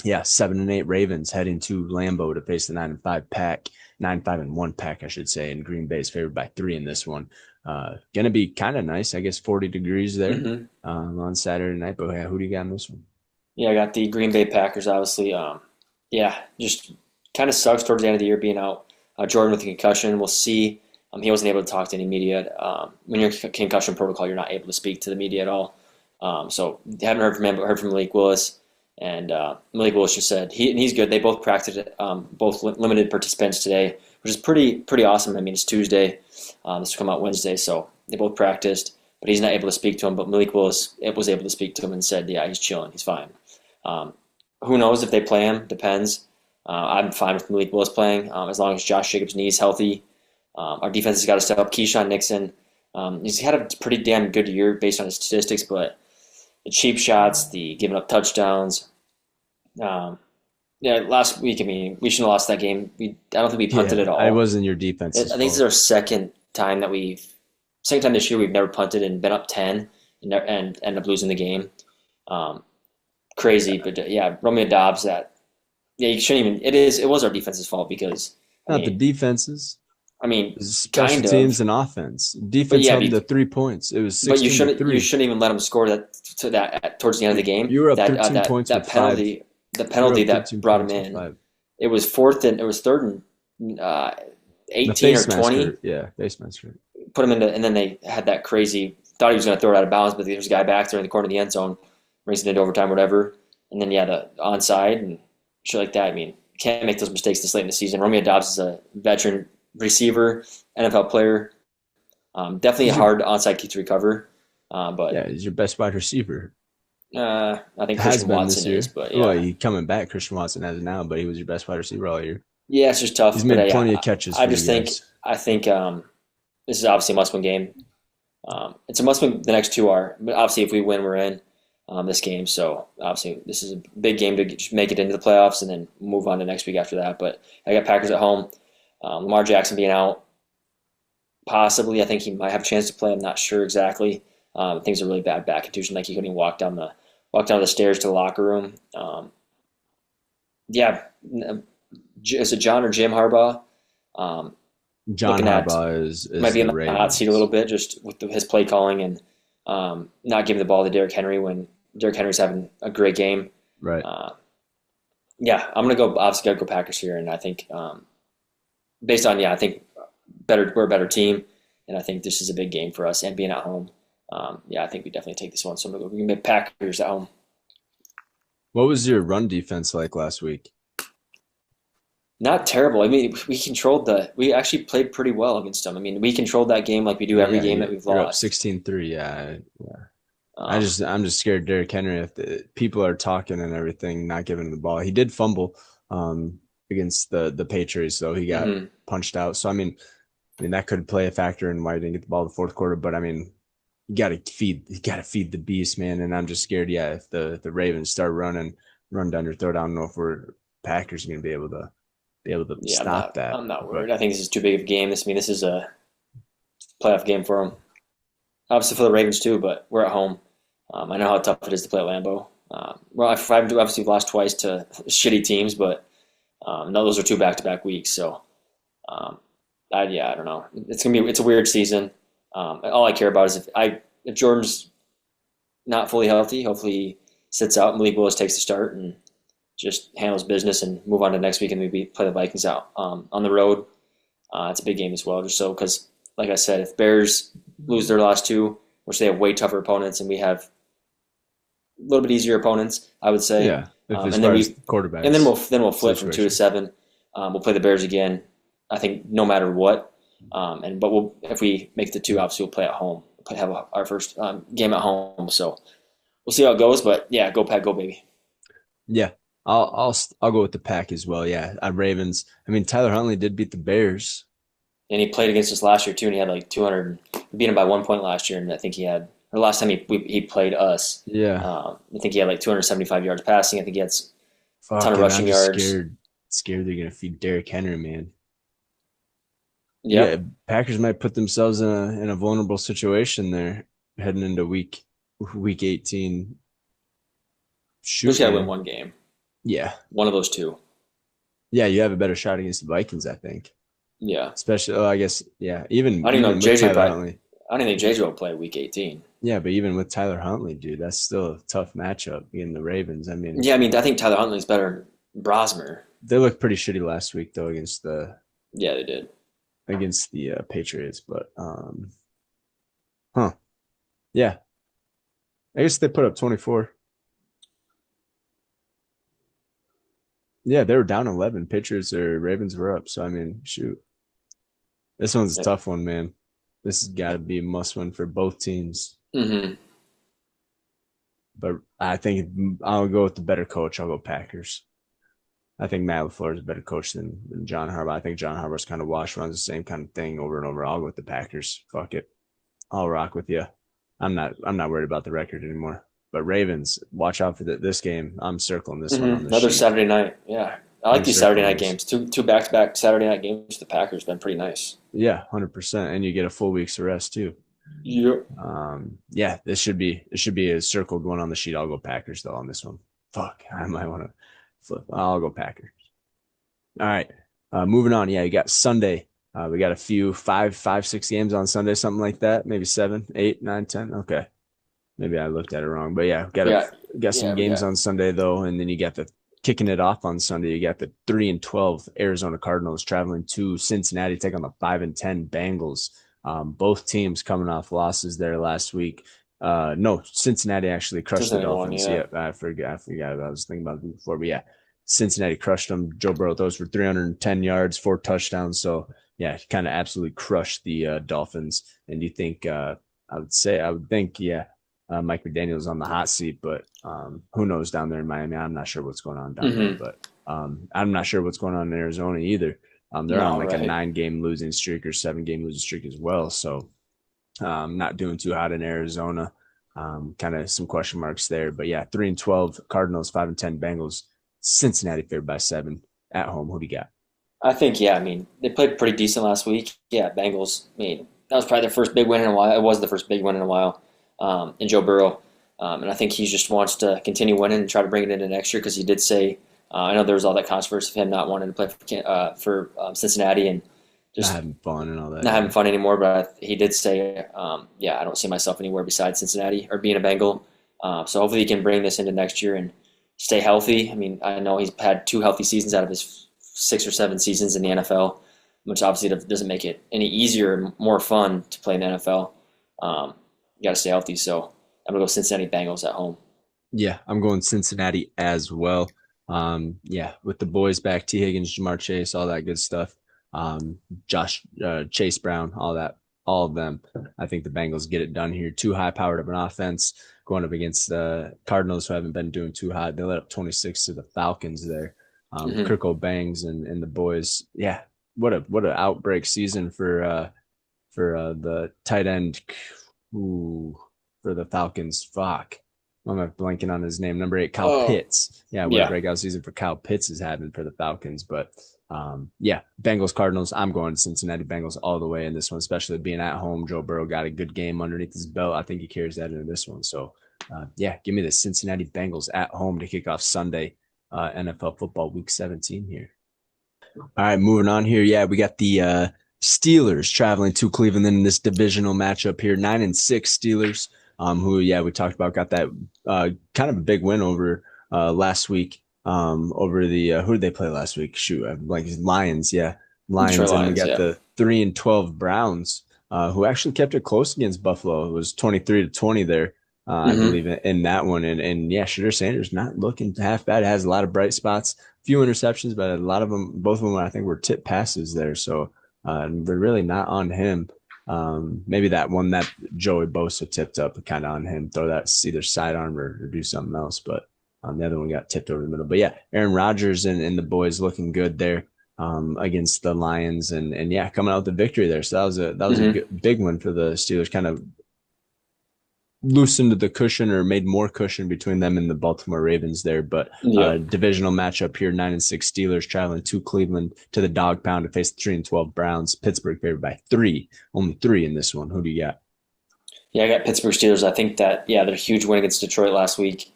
yeah, 7-8 Ravens heading to Lambeau to face the 9-5-1 pack, I should say. And Green Bay is favored by 3 in this one. Gonna be kind of nice, I guess. 40 degrees there on Saturday night. But yeah, who do you got in this one? Yeah, I got the Green Bay Packers, obviously. Just kind of sucks towards the end of the year being out. Jordan with a concussion. We'll see. He wasn't able to talk to any media. When you're in concussion protocol, you're not able to speak to the media at all. So haven't heard from him, but heard from Malik Willis. And Malik Willis just said he's good. They both practiced, both limited participants today, which is pretty awesome. I mean, it's Tuesday. This will come out Wednesday, so they both practiced, but he's not able to speak to him. But Malik Willis was able to speak to him and said, yeah, he's chilling. He's fine. Who knows if they play him? Depends. I'm fine with Malik Willis playing as long as Josh Jacobs' knee is healthy. Our defense has got to step up. Keyshawn Nixon, he's had a pretty damn good year based on his statistics, but the cheap shots, the giving up touchdowns. Last week, I mean, we shouldn't have lost that game. I don't think we punted at all. I wasn't your defense. I think this is our second time this year we've never punted and been up 10 and end up losing the game. Crazy, but yeah, Romeo Dobbs. You shouldn't even. It was our defense's fault because the defenses. I mean, special teams and offense. Defense held the 3 points. It was 16-3. But you shouldn't even let them score that towards the end of the game. You were up 13 points. That penalty. The penalty that brought him in. It was third and 18 or 20. Face mask. Put him into, and then they had that crazy. Thought he was going to throw it out of bounds, but there's a guy back there in the corner of the end zone, brings it into overtime, whatever. And then the onside and shit like that. I mean, can't make those mistakes this late in the season. Romeo Dobbs is a veteran receiver, NFL player. Definitely a hard onside kick to recover. But yeah, he's your best wide receiver. I think Christian Watson is, but yeah. Well, he's coming back. Christian Watson has it now, but he was your best wide receiver all year. Yeah, it's just tough. He's made plenty of catches. I think this is obviously a must-win game. It's a must-win. The next two are, but obviously if we win, we're in. this game. So obviously this is a big game to just make it into the playoffs and then move on to next week after that. But I got Packers at home. Lamar Jackson being out, possibly. I think he might have a chance to play. I'm not sure exactly. Things are really bad back contusion. Like he couldn't even walk down the stairs to the locker room. Yeah, is it John or Jim Harbaugh? John Harbaugh is might be in the hot seat a little bit just with his play calling and not giving the ball to Derrick Henry when Derrick Henry's having a great game. Right. Yeah, I'm gonna go. Obviously, gotta go Packers here, and I think based on I think we're a better team, and I think this is a big game for us. And being at home, I think we definitely take this one. So I'm gonna go. We can make Packers at home. What was your run defense like last week? Not terrible. I mean, we actually played pretty well against them. I mean, we controlled that game like we do every game that we've lost. 16-3, yeah. I'm just scared Derrick Henry, if people are talking and everything, not giving him the ball. He did fumble against the Patriots, so he got punched out. So I mean that could play a factor in why he didn't get the ball in the fourth quarter. But I mean, you gotta feed the beast, man. And I'm just scared, if the Ravens start run down your throat. I don't know if Packers are gonna be able to stop that. I'm not worried. I think this is too big of a game. This is a playoff game for them. Obviously for the Ravens too, but we're at home. I know how tough it is to play at Lambeau. I've obviously lost twice to shitty teams, but no, those are 2 back-to-back weeks. So, I don't know. It's a weird season. All I care about is if Jordan's not fully healthy, hopefully he sits out and Malik Willis takes the start and just handles business and move on to next week and maybe play the Vikings out on the road. It's a big game as well, just so because, like I said, if Bears lose their last 2, which they have way tougher opponents, and we have a little bit easier opponents, I would say. Yeah, and then quarterbacks, and then we'll flip from 2 to 7. We'll play the Bears again. I think no matter what, but if we make the 2, obviously we'll play at home. We'll have our first game at home, so we'll see how it goes. But yeah, go Pack, go baby. Yeah. I'll go with the Pack as well. Yeah, Ravens. I mean, Tyler Huntley did beat the Bears, and he played against us last year too, and he had like 200. We beat him by 1 point last year, and I think last time he played us. Yeah, I think he had like 275 yards passing. I think he had a ton of rushing yards. Scared they're gonna feed Derrick Henry, man. Yep. Yeah, Packers might put themselves in a vulnerable situation there heading into week 18. We just gotta win one game. Yeah. One of those 2. Yeah, you have a better shot against the Vikings, I think. Yeah. Especially, I guess, yeah. I don't even think JJ will play week 18. Yeah, but even with Tyler Huntley, dude, that's still a tough matchup in the Ravens. I mean, I think Tyler Huntley's better than Brosmer. They looked pretty shitty last week, though, against the. Yeah, they did. Against the Patriots, but yeah. I guess they put up 24. Yeah, they were down 11. Patriots or Ravens were up. So, I mean, shoot. This one's a tough one, man. This has got to be a must-win for both teams. Mm-hmm. But I think I'll go with the better coach. I'll go Packers. I think Matt LaFleur is a better coach than John Harbaugh. I think John Harbaugh's kind of runs the same kind of thing over and over. I'll go with the Packers. Fuck it. I'll rock with you. I'm not worried about the record anymore. But Ravens, watch out for this game. I'm circling this one on the Another sheet. Saturday night. Yeah. I like these Saturday night games. Two back-to-back Saturday night games for the Packers. Been pretty nice. Yeah, 100%. And you get a full week's rest too. Yep. Yeah, this should be a circle going on the sheet. I'll go Packers though on this one. Fuck, I might want to flip. I'll go Packers. All right. Moving on. Yeah, you got Sunday. We got a few 5, 6 games on Sunday, something like that. Maybe 7, 8, 9, 10. Okay. Maybe I looked at it wrong, but yeah, got some games on Sunday though, and then you got the kicking it off on Sunday. You got the 3-12 Arizona Cardinals traveling to Cincinnati, take on the 5-10 Bengals. Both teams coming off losses there last week. No, Cincinnati actually crushed the Dolphins. Yeah, I forgot. I was thinking about it before, but yeah, Cincinnati crushed them. Joe Burrow throws for 310 yards, 4 touchdowns. So yeah, kind of absolutely crushed the Dolphins. And you think I would think Mike McDaniel's on the hot seat, but who knows down there in Miami? I'm not sure what's going on down there, but I'm not sure what's going on in Arizona either. They're on like a 9-game losing streak or 7-game losing streak as well. So not doing too hot in Arizona. Kind of some question marks there. But yeah, 3-12 Cardinals, 5-10 Bengals, Cincinnati favored by 7 at home. Who do you got? I think, yeah, I mean, they played pretty decent last week. Yeah, Bengals, I mean, that was probably their first big win in a while. It was the first big win in a while. And Joe Burrow. And I think he just wants to continue winning and try to bring it into next year because he did say, I know there was all that controversy of him not wanting to play for Cincinnati and Not just having fun and all that. not having fun anymore. But he did say, yeah, I don't see myself anywhere besides Cincinnati or being a Bengal. So hopefully he can bring this into next year and stay healthy. I mean, I know he's had 2 healthy seasons out of his 6 or 7 seasons in the NFL, which obviously doesn't make it any easier and more fun to play in the NFL. You got to stay healthy. So I'm going to go Cincinnati Bengals at home. Yeah, I'm going Cincinnati as well. Yeah, with the boys back, T. Higgins, Jamar Chase, all that good stuff. Josh Chase Brown, all of them. I think the Bengals get it done here. Too high powered of an offense going up against the Cardinals, who haven't been doing too hot. They let up 26 to the Falcons there. Kirko Bangs and the boys. Yeah, what a outbreak season for the tight end. Ooh, for the Falcons. Fuck. I'm blanking on his name. Number 8, Kyle Pitts. Yeah, what a breakout season for Kyle Pitts is having for the Falcons. But yeah, Bengals, Cardinals. I'm going Cincinnati Bengals all the way in this one, especially being at home. Joe Burrow got a good game underneath his belt. I think he carries that into this one. So yeah, give me the Cincinnati Bengals at home to kick off Sunday NFL football week 17 here. All right, moving on here. Yeah, we got the Steelers traveling to Cleveland in this divisional matchup here. 9-6 Steelers. Who, yeah, we talked about, got that kind of a big win over last week over the, who did they play last week? Shoot, like Lions, yeah. Lions, and we got the 3-12 Browns, who actually kept it close against Buffalo. It was 23-20 there, I believe, in that one. And yeah, Shedeur Sanders not looking half bad. It has a lot of bright spots, few interceptions, but a lot of them, both of them, I think, were tip passes there. So they're really not on him. Maybe that one that Joey Bosa tipped up kind of on him, throw that either sidearm or do something else. But the other one got tipped over the middle. But yeah, Aaron Rodgers and the boys looking good there against the Lions, and yeah, coming out with the victory there. So that was a good, big one for the Steelers. Kind of loosened the cushion or made more cushion between them and the Baltimore Ravens there. But divisional matchup here, 9-6 Steelers traveling to Cleveland to the dog pound to face the 3-12 Browns. Pittsburgh favored by 3, only 3 in this one. Who do you got? Yeah, I got Pittsburgh Steelers. I think that, yeah, their huge win against Detroit last week.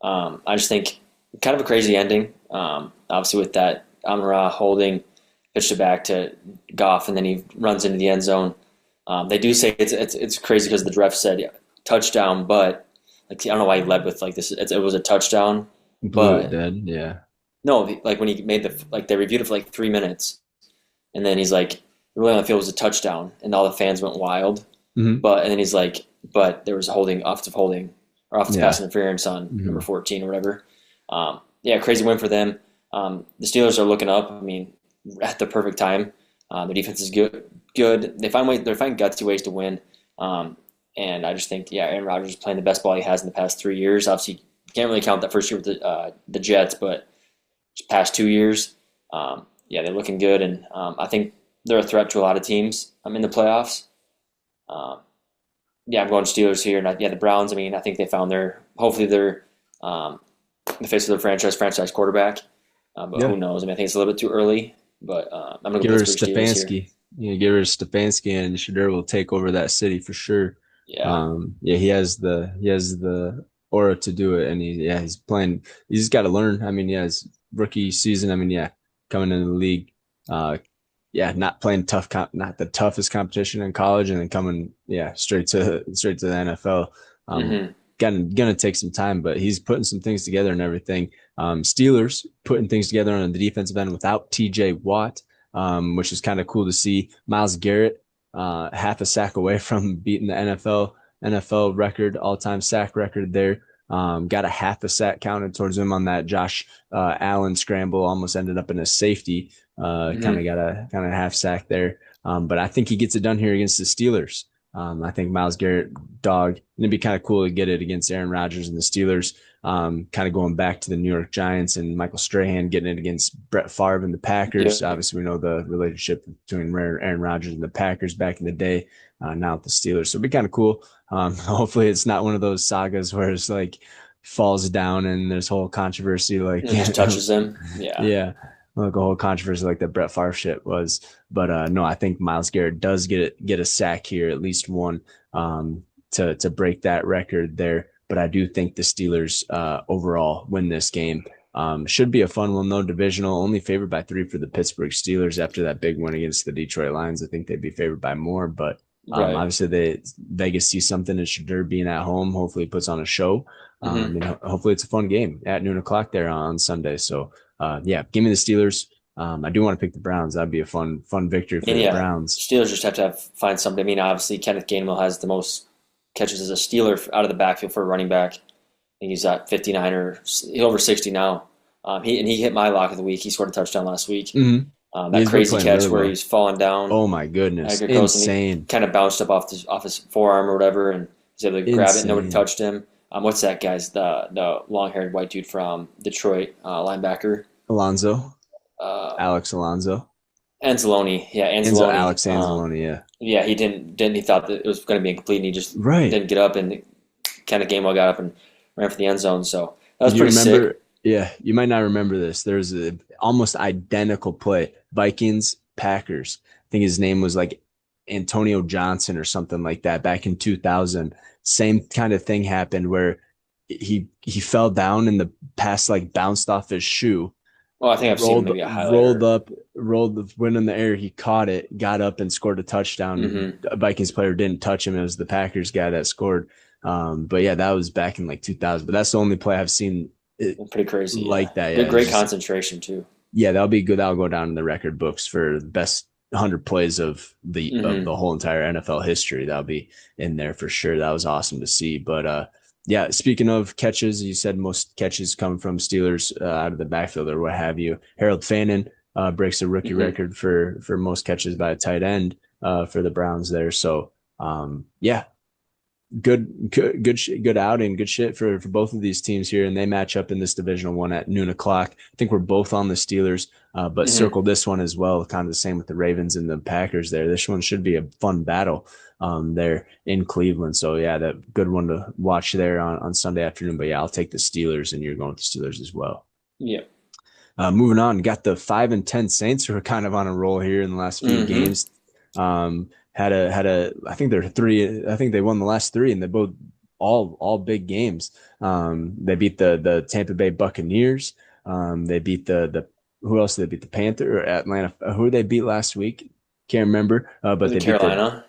I just think kind of a crazy ending. Obviously with that Amon-Ra holding, pitched it back to Goff, and then he runs into the end zone. They do say it's crazy because the ref said touchdown, but like I don't know why he led with like this. It was a touchdown, but yeah. No, like when he made they reviewed it for like 3 minutes, and then he's like, really on the field was a touchdown, and all the fans went wild. But and then he's like, but there was offensive pass interference on number 14 or whatever. Yeah, crazy win for them. The Steelers are looking up. I mean, at the perfect time. Their defense is good. They find gutsy ways to win. And I just think, yeah, Aaron Rodgers is playing the best ball he has in the past 3 years. Obviously, you can't really count that first year with the Jets, but past 2 years, yeah, they're looking good. And I think they're a threat to a lot of teams in the playoffs. Yeah, I'm going Steelers here. And the Browns, I mean, I think they found hopefully they're the face of their franchise quarterback. But who knows? I mean, I think it's a little bit too early. But I'm going to go Pittsburgh Steelers here. Yeah, give her Stefanski, and Shedeur will take over that city for sure. Yeah, he has the aura to do it, and he's playing. He's just got to learn. I mean, his rookie season. I mean, coming into the league, not playing not the toughest competition in college, and then coming, straight to the NFL. Gonna take some time, but he's putting some things together and everything. Steelers putting things together on the defensive end without T.J. Watt, which is kind of cool to see. Myles Garrett, half a sack away from beating the NFL record, all-time sack record there. Got a half a sack counted towards him on that Josh Allen scramble, almost ended up in a safety. Kind of got a half sack there. But I think he gets it done here against the Steelers. I think Myles Garrett, dog, it'd be kind of cool to get it against Aaron Rodgers and the Steelers. Kind of going back to the New York Giants and Michael Strahan getting it against Brett Favre and the Packers. Obviously, we know the relationship between Aaron Rodgers and the Packers back in the day. now with the Steelers. So it'll be kind of cool. Hopefully it's not one of those sagas where it's like falls down and there's whole controversy like it just touches them. Yeah. yeah, like a whole controversy like that Brett Favre shit was. But no, I think Myles Garrett does get a sack here, at least one, to break that record there. But I do think the Steelers overall win this game. Should be a fun one though. Divisional, only favored by 3 for the Pittsburgh Steelers after that big win against the Detroit Lions. I think they'd be favored by more, but obviously Vegas sees something in Shedeur being at home. Hopefully, it puts on a show. And hopefully, it's a fun game at noon o'clock there on Sunday. So, yeah, give me the Steelers. I do want to pick the Browns. That'd be a fun victory for the Browns. Steelers just have to find something. I mean, obviously, Kenneth Gainwell has the most catches as a Steeler out of the backfield for a running back. I think he's at 59 or he's over 60 now. He hit my lock of the week. He scored a touchdown last week. That crazy catch really where he's falling down. Oh my goodness, insane! Kind of bounced up off his forearm or whatever, and he's able to grab it. Nobody touched him. What's that guy's the long-haired white dude from Detroit, linebacker? Alex Alonso. Anzalone, yeah, Anzalone. Alex Anzalone, yeah. Yeah, he didn't. He thought that it was going to be incomplete, and he just didn't get up, and kind of Gainwell got up and ran for the end zone. So that was pretty sick. Yeah, you might not remember this. There's an almost identical play. Vikings, Packers. I think his name was like Antonio Johnson or something like that back in 2000. Same kind of thing happened where he fell down and the pass like bounced off his shoe. Well, I think I've seen maybe a highlight. Rolled the wind in the air. He caught it, got up and scored a touchdown. A Vikings player didn't touch him. It was the Packers guy that scored. But yeah, that was back in like 2000. But that's the only play I've seen. Pretty crazy, like that. Yeah, great concentration too. Yeah, that'll be good. That'll go down in the record books for the best 100 plays of the whole entire NFL history. That'll be in there for sure. That was awesome to see. But yeah, speaking of catches, you said most catches come from Steelers out of the backfield or what have you. Harold Fannin breaks a rookie record for most catches by a tight end for the Browns there. So yeah. Good outing, good shit for both of these teams here, and they match up in this divisional one at noon o'clock. I think we're both on the Steelers, but circle this one as well. Kind of the same with the Ravens and the Packers there. This one should be a fun battle there in Cleveland. So yeah, that good one to watch there on Sunday afternoon. But yeah, I'll take the Steelers, and you're going with the Steelers as well. Yeah. Moving on, got the 5-10 Saints who are kind of on a roll here in the last few games. Had a I think they're 3. I think they won the last 3, and they both all big games. They beat the Tampa Bay Buccaneers. They beat the who else did they beat? The Panther or Atlanta? Who did they beat last week? Can't remember. But they Carolina.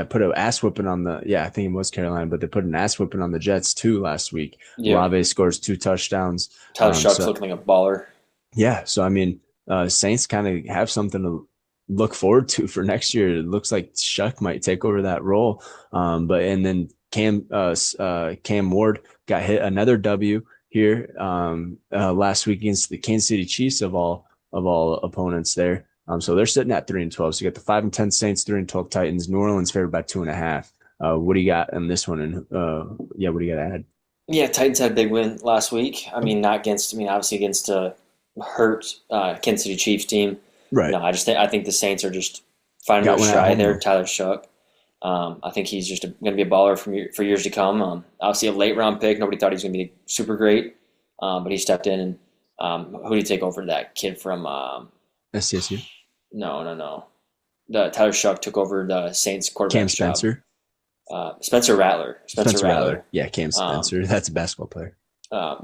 Put an ass whipping on the. Yeah, I think it was Carolina, but they put an ass whipping on the Jets too last week. Yeah. Olave scores 2 touchdowns. Tyler Shuck's looking like a baller. Yeah, so I mean, Saints kind of have something to look forward to for next year. It looks like Shuck might take over that role. And then Cam Ward got hit another W here last week against the Kansas City Chiefs of all opponents there. So they're sitting at 3-12. So you got the 5-10 Saints, 3-12 Titans. New Orleans favored by 2.5. What do you got in this one? And what do you got to add? Yeah, Titans had a big win last week. Obviously against a hurt Kansas City Chiefs team. Right. No, I think the Saints are just finding their stride there. Tyler Shuck. I think he's just going to be a baller for years to come. Obviously, a late round pick. Nobody thought he was going to be super great, but he stepped in. And who did he take over? That kid from SCSU? No. Tyler Shuck took over the Saints quarterback. Cam Spencer. Spencer Rattler. Spencer Rattler. Yeah, Cam Spencer. That's a basketball player.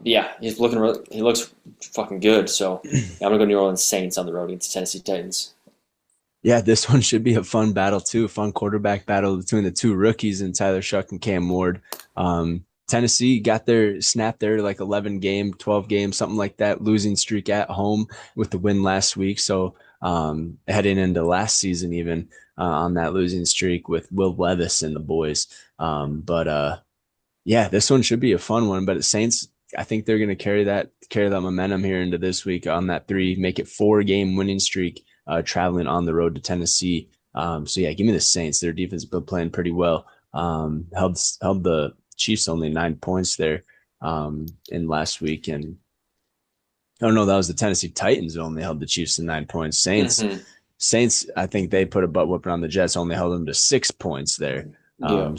Yeah, he looks fucking good. So I'm gonna go New Orleans Saints on the road against Tennessee Titans. Yeah, this one should be a fun battle too. Fun quarterback battle between the 2 rookies and Tyler Shuck and Cam Ward. Tennessee snapped their like 11 game, 12 game, something like that, losing streak at home with the win last week. So heading into last season even on that losing streak with Will Levis and the boys. Yeah, this one should be a fun one. But Saints, I think they're going to carry that momentum here into this week on that 3, make it 4-game winning streak, traveling on the road to Tennessee. So yeah, give me the Saints. Their defense has been playing pretty well. Held the Chiefs only 9 points there in last week, and that was the Tennessee Titans who only held the Chiefs to 9 points. Saints Saints, I think they put a butt whooping on the Jets, only held them to 6 points there. Yeah.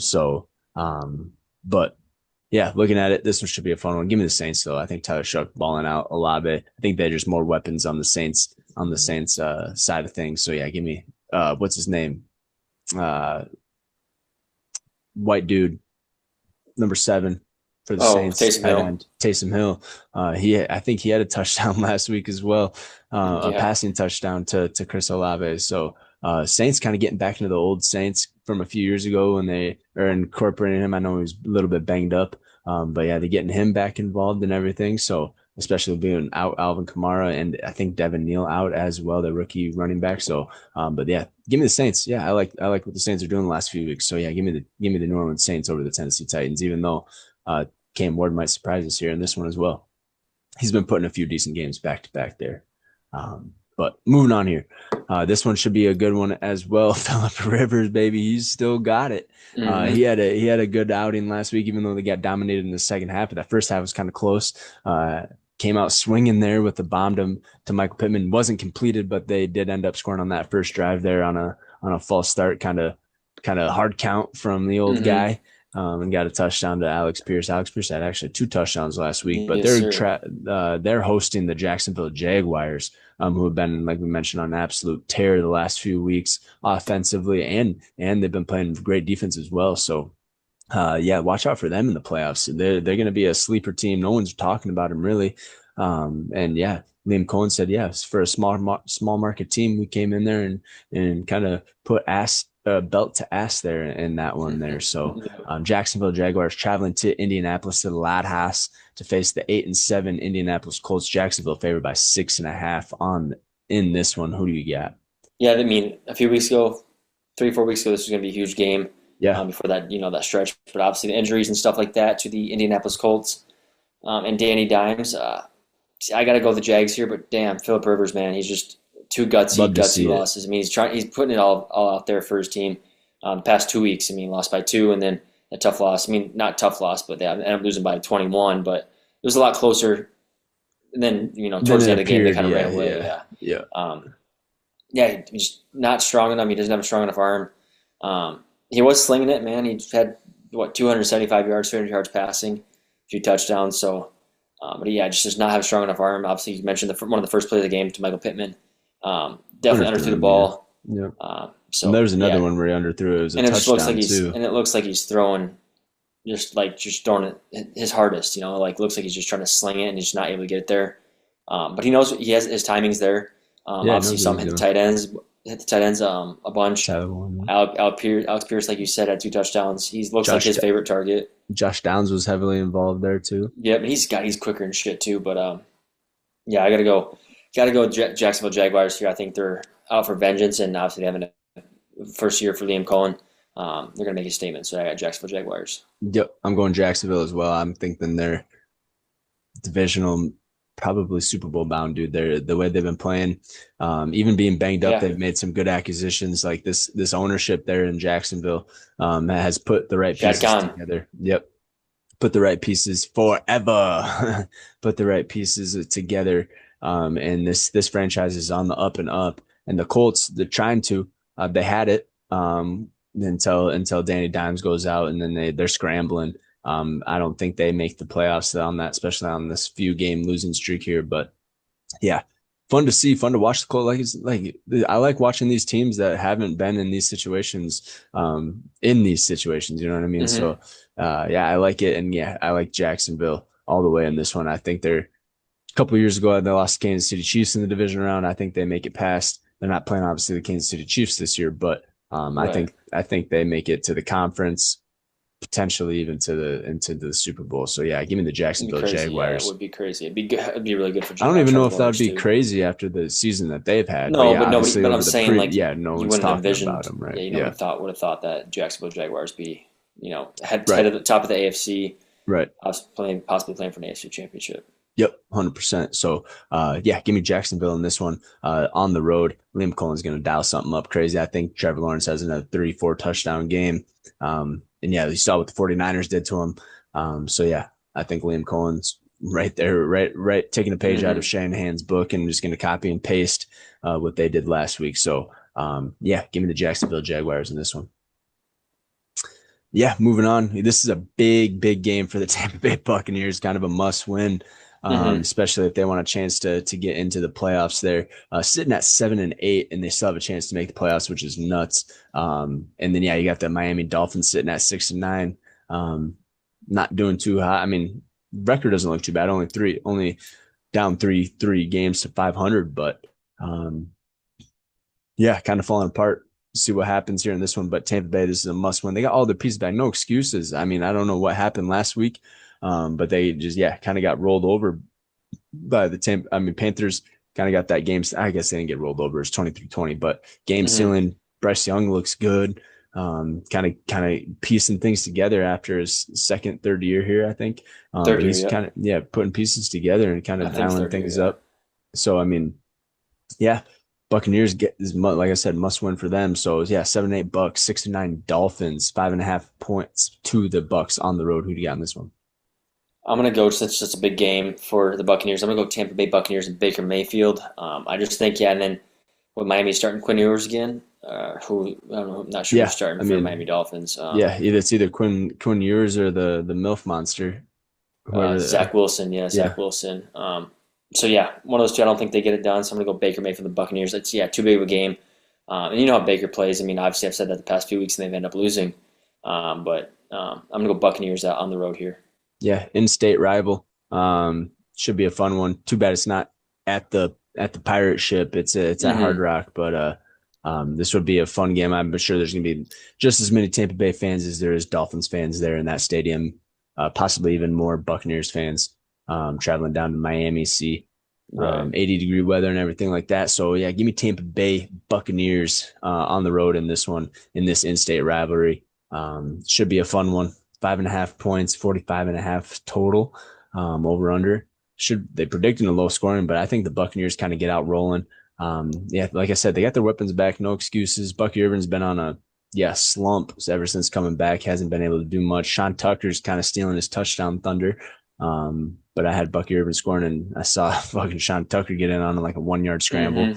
But yeah, looking at it, this one should be a fun one. Give me the Saints though. I think Tyler Shough balling out Olave. I think they're just more weapons on the Saints side of things. So yeah, give me what's his name? White dude, number 7 for the Saints. Taysom Hill. I think he had a touchdown last week as well, a passing touchdown to Chris Olave. So Saints kind of getting back into the old Saints from a few years ago when they are incorporating him. I know he was a little bit banged up, but yeah, they're getting him back involved and everything. So especially being out Alvin Kamara and I think Devin Neal out as well, the rookie running back. So, but yeah, give me the Saints. Yeah, I like what the Saints are doing the last few weeks. So yeah, give me the New Orleans Saints over the Tennessee Titans, even though Cam Ward might surprise us here in this one as well. He's been putting a few decent games back to back there. But moving on here, this one should be a good one as well. Phillip Rivers, baby, he's still got it. Mm-hmm. He had a good outing last week, even though they got dominated in the second half. But that first half was kind of close. Came out swinging there with the bomb to Michael Pittman. Wasn't completed, but they did end up scoring on that first drive there on a false start, kind of hard count from the old guy. And got a touchdown to Alec Pierce. Alec Pierce had actually 2 touchdowns last week, but they're hosting the Jacksonville Jaguars, who have been, like we mentioned, on an absolute tear the last few weeks offensively, and they've been playing great defense as well. So, yeah, watch out for them in the playoffs. They're going to be a sleeper team. No one's talking about them really. And yeah, Liam Cohen said, yes, for a small market team, we came in there and kind of put belt to ass there in that one there. So Jacksonville Jaguars traveling to Indianapolis to the Lad Haas to face the 8-7 Indianapolis Colts. Jacksonville favored by 6.5 in this one. Who do you got? Yeah, I mean, a few weeks ago, 3-4 weeks ago, this was going to be a huge game. Yeah. Before that, that stretch, but obviously the injuries and stuff like that to the Indianapolis Colts and Danny Dimes. I got to go with the Jags here, but damn, Phillip Rivers, man, he's just too gutsy losses. I mean, he's putting it all out there for his team. The past 2 weeks, I mean, lost by 2, and then a tough loss. I mean, not tough loss, but they ended up losing by 21. But it was a lot closer. And then towards the end of the game, they kind of ran away. Yeah, he's not strong enough. He doesn't have a strong enough arm. He was slinging it, man. He had 275 yards, 300 yards passing, a few touchdowns. So, but yeah, just does not have a strong enough arm. Obviously, you mentioned one of the first plays of the game to Michael Pittman. Definitely underthrew the ball. Yeah. So and there's another one where he underthrew. It was a touchdown too. And it looks like he's throwing just throwing it his hardest. Looks like he's just trying to sling it and he's just not able to get it there. But he knows he has his timing's there. Obviously, some hit the tight ends. A bunch. Alec Pierce, like you said, had 2 touchdowns. He looks like his favorite target. Josh Downs was heavily involved there too. Yeah, but he's quicker and shit too. But yeah, I gotta go Jacksonville Jaguars here. I think they're out for vengeance, and obviously they having a first year for Liam Cohen. They're gonna make a statement. So I got Jacksonville Jaguars. Yep, I'm going Jacksonville as well. I'm thinking they're divisional. Probably Super Bowl bound, dude. The way they've been playing, even being banged up, they've made some good acquisitions. Like this ownership there in Jacksonville has put the right pieces together. Yep, put the right pieces forever. Put the right pieces together, and this franchise is on the up and up. And the Colts, they're trying to. They had it until Danny Dimes goes out, and then they're scrambling. I don't think they make the playoffs on that, especially on this few game losing streak here. But yeah, fun to see, fun to watch the Colts. I like watching these teams that haven't been in these situations. You know what I mean? Mm-hmm. So yeah, I like it, and yeah, I like Jacksonville all the way in this one. I think they're a couple of years ago they lost to Kansas City Chiefs in the division round. I think they make it past. They're not playing obviously the Kansas City Chiefs this year, but right. I think they make it to the conference. Potentially even into the Super Bowl. So yeah, give me the Jacksonville Jaguars. Yeah, it would be crazy. It'd be really good for. I don't even know if that would be crazy after the season that they've had. No, but nobody. But I'm saying no one's talking about them, right? Yeah, would have thought that Jacksonville Jaguars be head at the top of the AFC, right? Possibly playing for an AFC championship. Yep, 100%. So, yeah, give me Jacksonville in this one on the road. Liam Cohen's going to dial something up crazy. I think Trevor Lawrence has another 34 touchdown game. And yeah, you saw what the 49ers did to him. So yeah, I think Liam Cohen's right there, right, taking a page out of Shanahan's book and just going to copy and paste what they did last week. So, yeah, give me the Jacksonville Jaguars in this one. Yeah, moving on. This is a big game for the Tampa Bay Buccaneers, kind of a must win, especially if they want a chance to get into the playoffs. They're sitting at 7-8, and they still have a chance to make the playoffs, which is nuts. And then, yeah, you got the Miami Dolphins sitting at 6-9, not doing too hot. I mean, record doesn't look too bad. Only down three games to 500, but yeah, kind of falling apart. See what happens here in this one. But Tampa Bay, this is a must win. They got all their pieces back. No excuses. I mean, I don't know what happened last week, but they just, kind of got rolled over by the Panthers kind of got that game. I guess they didn't get rolled over. It's 23-20, but game sealing. Bryce Young looks good. Kind of piecing things together after his third year here, I think. But he's kind of, putting pieces together and kind of dialing things up. So, I mean, yeah. Buccaneers like I said, must win for them. So yeah, 7-8 Bucks, 6-9 Dolphins, 5.5 points to the Bucks on the road. Who do you got in this one? I'm gonna go since it's just a big game for the Buccaneers. I'm gonna go Tampa Bay Buccaneers and Baker Mayfield. I just think and then with Miami starting Quinn Ewers again, who I don't know, I'm not sure who's starting for the Miami Dolphins. It's either Quinn Ewers or the MILF monster. Zach Wilson, Zach Wilson. So yeah, one of those two. I don't think they get it done. So I'm gonna go Baker Mayfield for the Buccaneers. It's too big of a game, and you know how Baker plays. I mean, obviously I've said that the past few weeks, and they've ended up losing. But I'm gonna go Buccaneers out on the road here. Yeah, in-state rival. Should be a fun one. Too bad it's not at the pirate ship. It's at Hard Rock, but this would be a fun game. I'm sure there's gonna be just as many Tampa Bay fans as there is Dolphins fans there in that stadium. Possibly even more Buccaneers fans. Traveling down to Miami, see 80-degree weather and everything like that. So yeah, give me Tampa Bay Buccaneers on the road in this one, in this in-state rivalry. Should be a fun one. 5.5 points, 45.5 total. Over under. They predicting a low scoring, but I think the Buccaneers kind of get out rolling. Like I said, they got their weapons back, no excuses. Bucky Irving's been on a slump ever since coming back. Hasn't been able to do much. Sean Tucker's kind of stealing his touchdown thunder. But I had Bucky Irving scoring, and I saw fucking Sean Tucker get in on like a 1-yard scramble.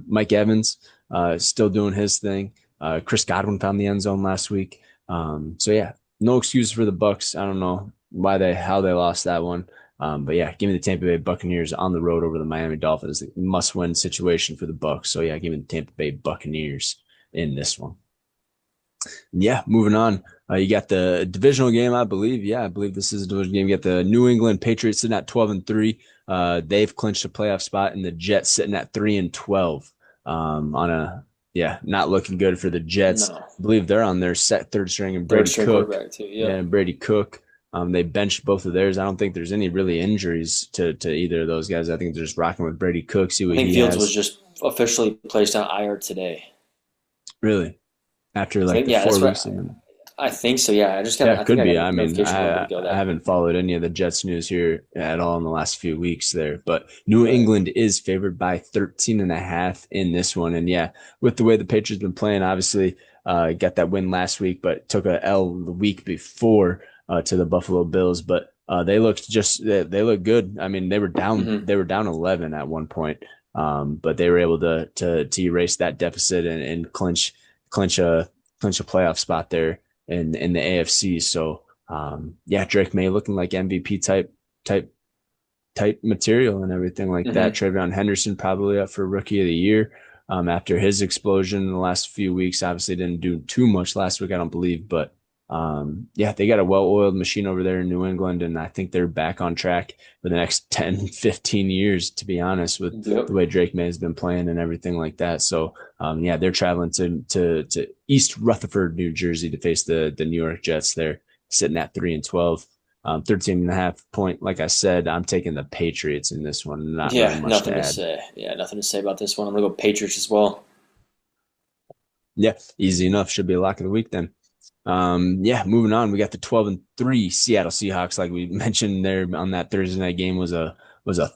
Mike Evans still doing his thing. Chris Godwin found the end zone last week. So yeah, no excuse for the Bucks. I don't know how they lost that one. But yeah, give me the Tampa Bay Buccaneers on the road over the Miami Dolphins. Must-win situation for the Bucks. So yeah, give me the Tampa Bay Buccaneers in this one. Yeah, moving on. You got the divisional game, I believe. Yeah, I believe this is a divisional game. You got the New England Patriots sitting at 12-3. They've clinched a playoff spot, and the Jets sitting at 3-12. Not looking good for the Jets. No. I believe they're on their set third string and Brady Cook. Too, yeah, and Brady Cook. They benched both of theirs. I don't think there's any really injuries to either of those guys. I think they're just rocking with Brady Cook. See what he has. I think Fields was just officially placed on IR today. Really? After like 4 weeks. I think so. Yeah, could be. I mean, I haven't followed any of the Jets news here at all in the last few weeks there, but New England is favored by 13.5 in this one. And yeah, with the way the Patriots been playing, obviously got that win last week, but took a L the week before to the Buffalo Bills. But they look good. I mean, they were down. They were down 11 at one point, but they were able to erase that deficit and clinch a playoff spot there in the AFC. So Drake May looking like MVP type material and everything like that. Travion Henderson probably up for Rookie of the Year after his explosion in the last few weeks. Obviously didn't do too much last week, I don't believe, but they got a well-oiled machine over there in New England, and I think they're back on track for the next 10, 15 years, to be honest, with the way Drake May has been playing and everything like that. So, they're traveling to East Rutherford, New Jersey to face the New York Jets. They're sitting at 3-12, 13.5 point. Like I said, I'm taking the Patriots in this one. Not really much nothing to say. Yeah, nothing to say about this one. I'm going to go Patriots as well. Yeah, easy enough. Should be a lock of the week then. Moving on, we got the 12-3 Seattle Seahawks. Like we mentioned there on that Thursday night game was a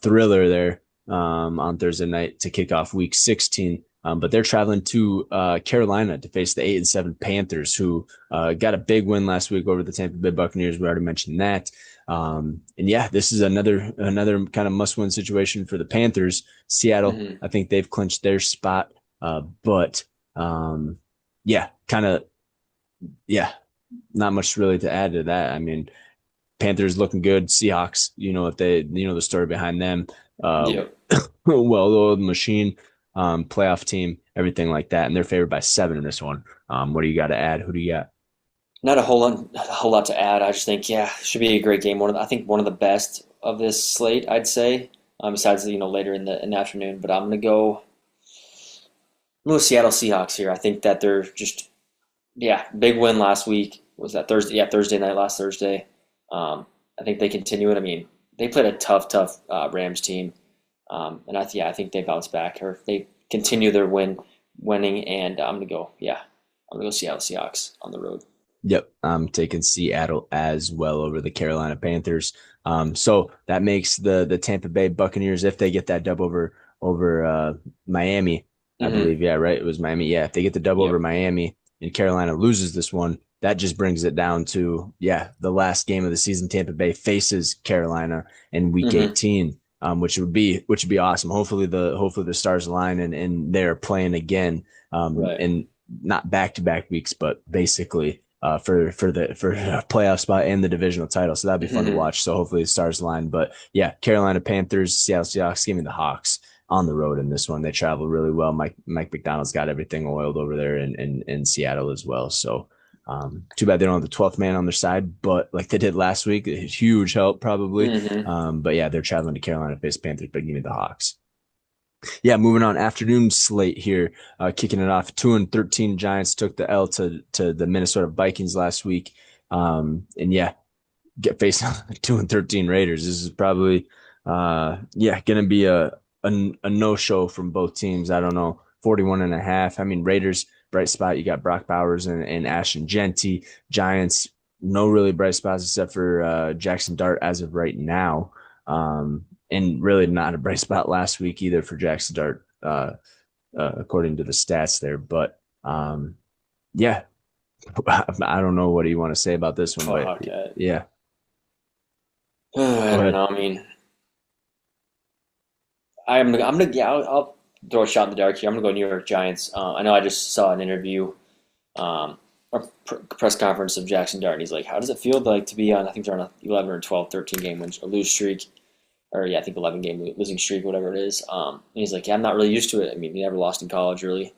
thriller there on Thursday night to kick off week 16. But they're traveling to Carolina to face the 8-7 Panthers, who got a big win last week over the Tampa Bay Buccaneers. We already mentioned that. And yeah, this is another kind of must win situation for the Panthers. Seattle, I think they've clinched their spot, but yeah, kind of not much really to add to that. I mean, Panthers looking good. Seahawks, if the story behind them. Yep. Well-oiled machine, playoff team, everything like that, and they're favored by 7 in this one. What do you got to add? Who do you got? Not a whole lot to add. I just think, yeah, it should be a great game. I think one of the best of this slate, I'd say. Besides, later in the afternoon, but I'm gonna go Seattle Seahawks here. I think that they're just, yeah, big win last week. Was that Thursday? Yeah, Thursday night, last Thursday. I think they continue it. I mean, they played a tough Rams team, and I think they bounce back or they continue their winning. And I'm gonna go Seattle Seahawks on the road. Yep, I'm taking Seattle as well over the Carolina Panthers. So that makes the Tampa Bay Buccaneers, if they get that dub over Miami, I believe. Yeah, right. It was Miami. Yeah, if they get the dub over Miami and Carolina loses this one, that just brings it down to the last game of the season. Tampa Bay faces Carolina in Week 18, which would be awesome. Hopefully the stars align and they're playing again, and not back-to-back weeks, but basically. For a playoff spot and the divisional title. So that'd be fun to watch. So hopefully the stars align. But yeah, Carolina Panthers, Seattle Seahawks, give me the Hawks on the road in this one. They travel really well. Mike McDonald's got everything oiled over there in Seattle as well. So too bad they don't have the 12th man on their side, but like they did last week, a huge help probably. But yeah, they're traveling to Carolina to face Panthers, but give me the Hawks. Yeah, moving on. Afternoon slate here, kicking it off. 2-13 Giants took the L to the Minnesota Vikings last week, and get facing 2-13 Raiders. This is probably going to be a no show from both teams. I don't know, 41.5. I mean, Raiders bright spot. You got Brock Bowers and Ashton Genty. Giants, no really bright spots except for Jackson Dart as of right now. And really not a bright spot last week either for Jackson Dart, according to the stats there. But I don't know. What do you want to say about this one? Yeah. I don't know. I mean, I'll throw a shot in the dark here. I'm gonna go New York Giants. I know I just saw an interview, a press conference of Jackson Dart, and he's like, "How does it feel like to be on? I think they're on a 11 or 12, 13 game win or lose streak." Or I think 11 game losing streak, whatever it is. And he's like, I'm not really used to it. I mean, he never lost in college, really.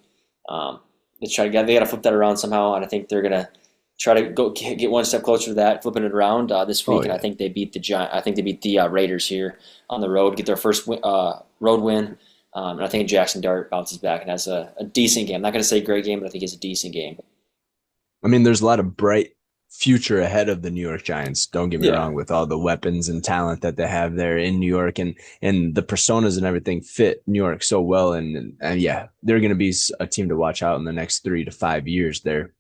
They got to flip that around somehow, and I think they're gonna try to go get one step closer to that, flipping it around this week. And I think they beat the Raiders here on the road, get their first road win. And I think Jackson Dart bounces back and has a decent game. I'm not gonna say great game, but I think it's a decent game. I mean, there's a lot of bright future ahead of the New York Giants. Don't get me wrong, with all the weapons and talent that they have there in New York, and the personas and everything fit New York so well. And they're going to be a team to watch out in the next 3 to 5 years there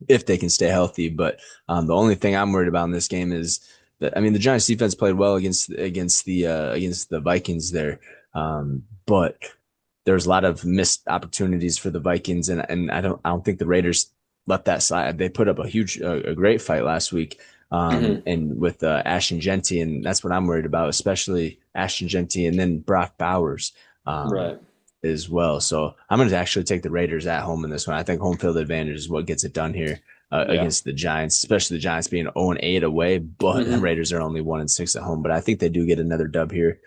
if they can stay healthy. But the only thing I'm worried about in this game is that, I mean, the Giants defense played well against the Vikings there. But there's a lot of missed opportunities for the Vikings, and I don't think the Raiders let that slide. They put up a great fight last week, and with Ashton Genty, and that's what I'm worried about, especially Ashton Genty and then Brock Bowers as well. So I'm going to actually take the Raiders at home in this one. I think home field advantage is what gets it done here against the Giants, especially the Giants being 0-8 away, but the Raiders are only 1-6 at home. But I think they do get another dub here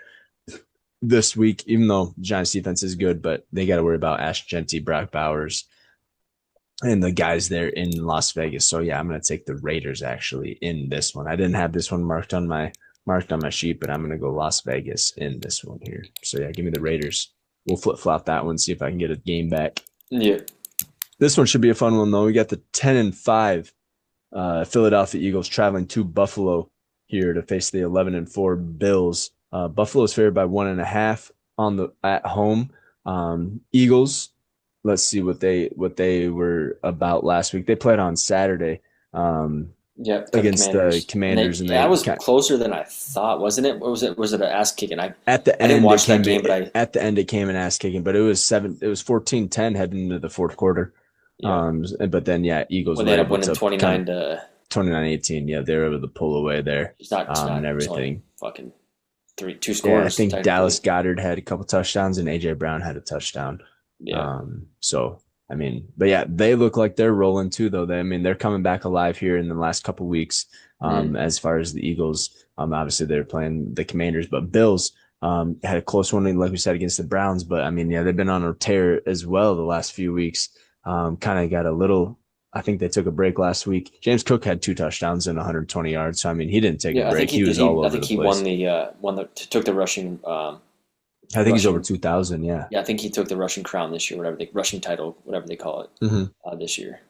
this week, even though Giants defense is good, but they got to worry about Ashton Genty, Brock Bowers, and the guys there in Las Vegas. So yeah, I'm going to take the Raiders actually in this one. I didn't have this one marked on my sheet, but I'm going to go Las Vegas in this one here. So yeah, give me the Raiders. We'll flip-flop that one, see if I can get a game back. Yeah. This one should be a fun one though. We got the 10-5 Philadelphia Eagles traveling to Buffalo here to face the 11-4 Bills. Buffalo is favored by 1.5 at home. Eagles, let's see what they were about last week. They played on Saturday against the Commanders, and that was closer than I thought, wasn't it? Or was it an ass kicking? I didn't watch that game, but at the end it came an ass kicking. But it was 14-10 heading into the fourth quarter. Yeah. But then Eagles when they ended up winning 29 to 29-18. Yeah, they were able to pull away there It's not, and it's only everything. fucking two Yeah, I scores, think technically. Dallas Goedert had a couple touchdowns and AJ Brown had a touchdown. Yeah. So I mean, but yeah, they look like they're rolling too, though. I mean, they're coming back alive here in the last couple weeks. As far as the Eagles, obviously they're playing the Commanders, but Bills had a close one, like we said, against the Browns. But I mean, yeah, they've been on a tear as well the last few weeks. Kind of got a little. I think they took a break last week. James Cook had 2 touchdowns and 120 yards. So I mean, he didn't take a Yeah, I think break. he He did. was all I over think the he place. took the I think he's over rushing. 2,000. Yeah. Yeah, I think he took the rushing crown this year, rushing title, whatever they call it, this year.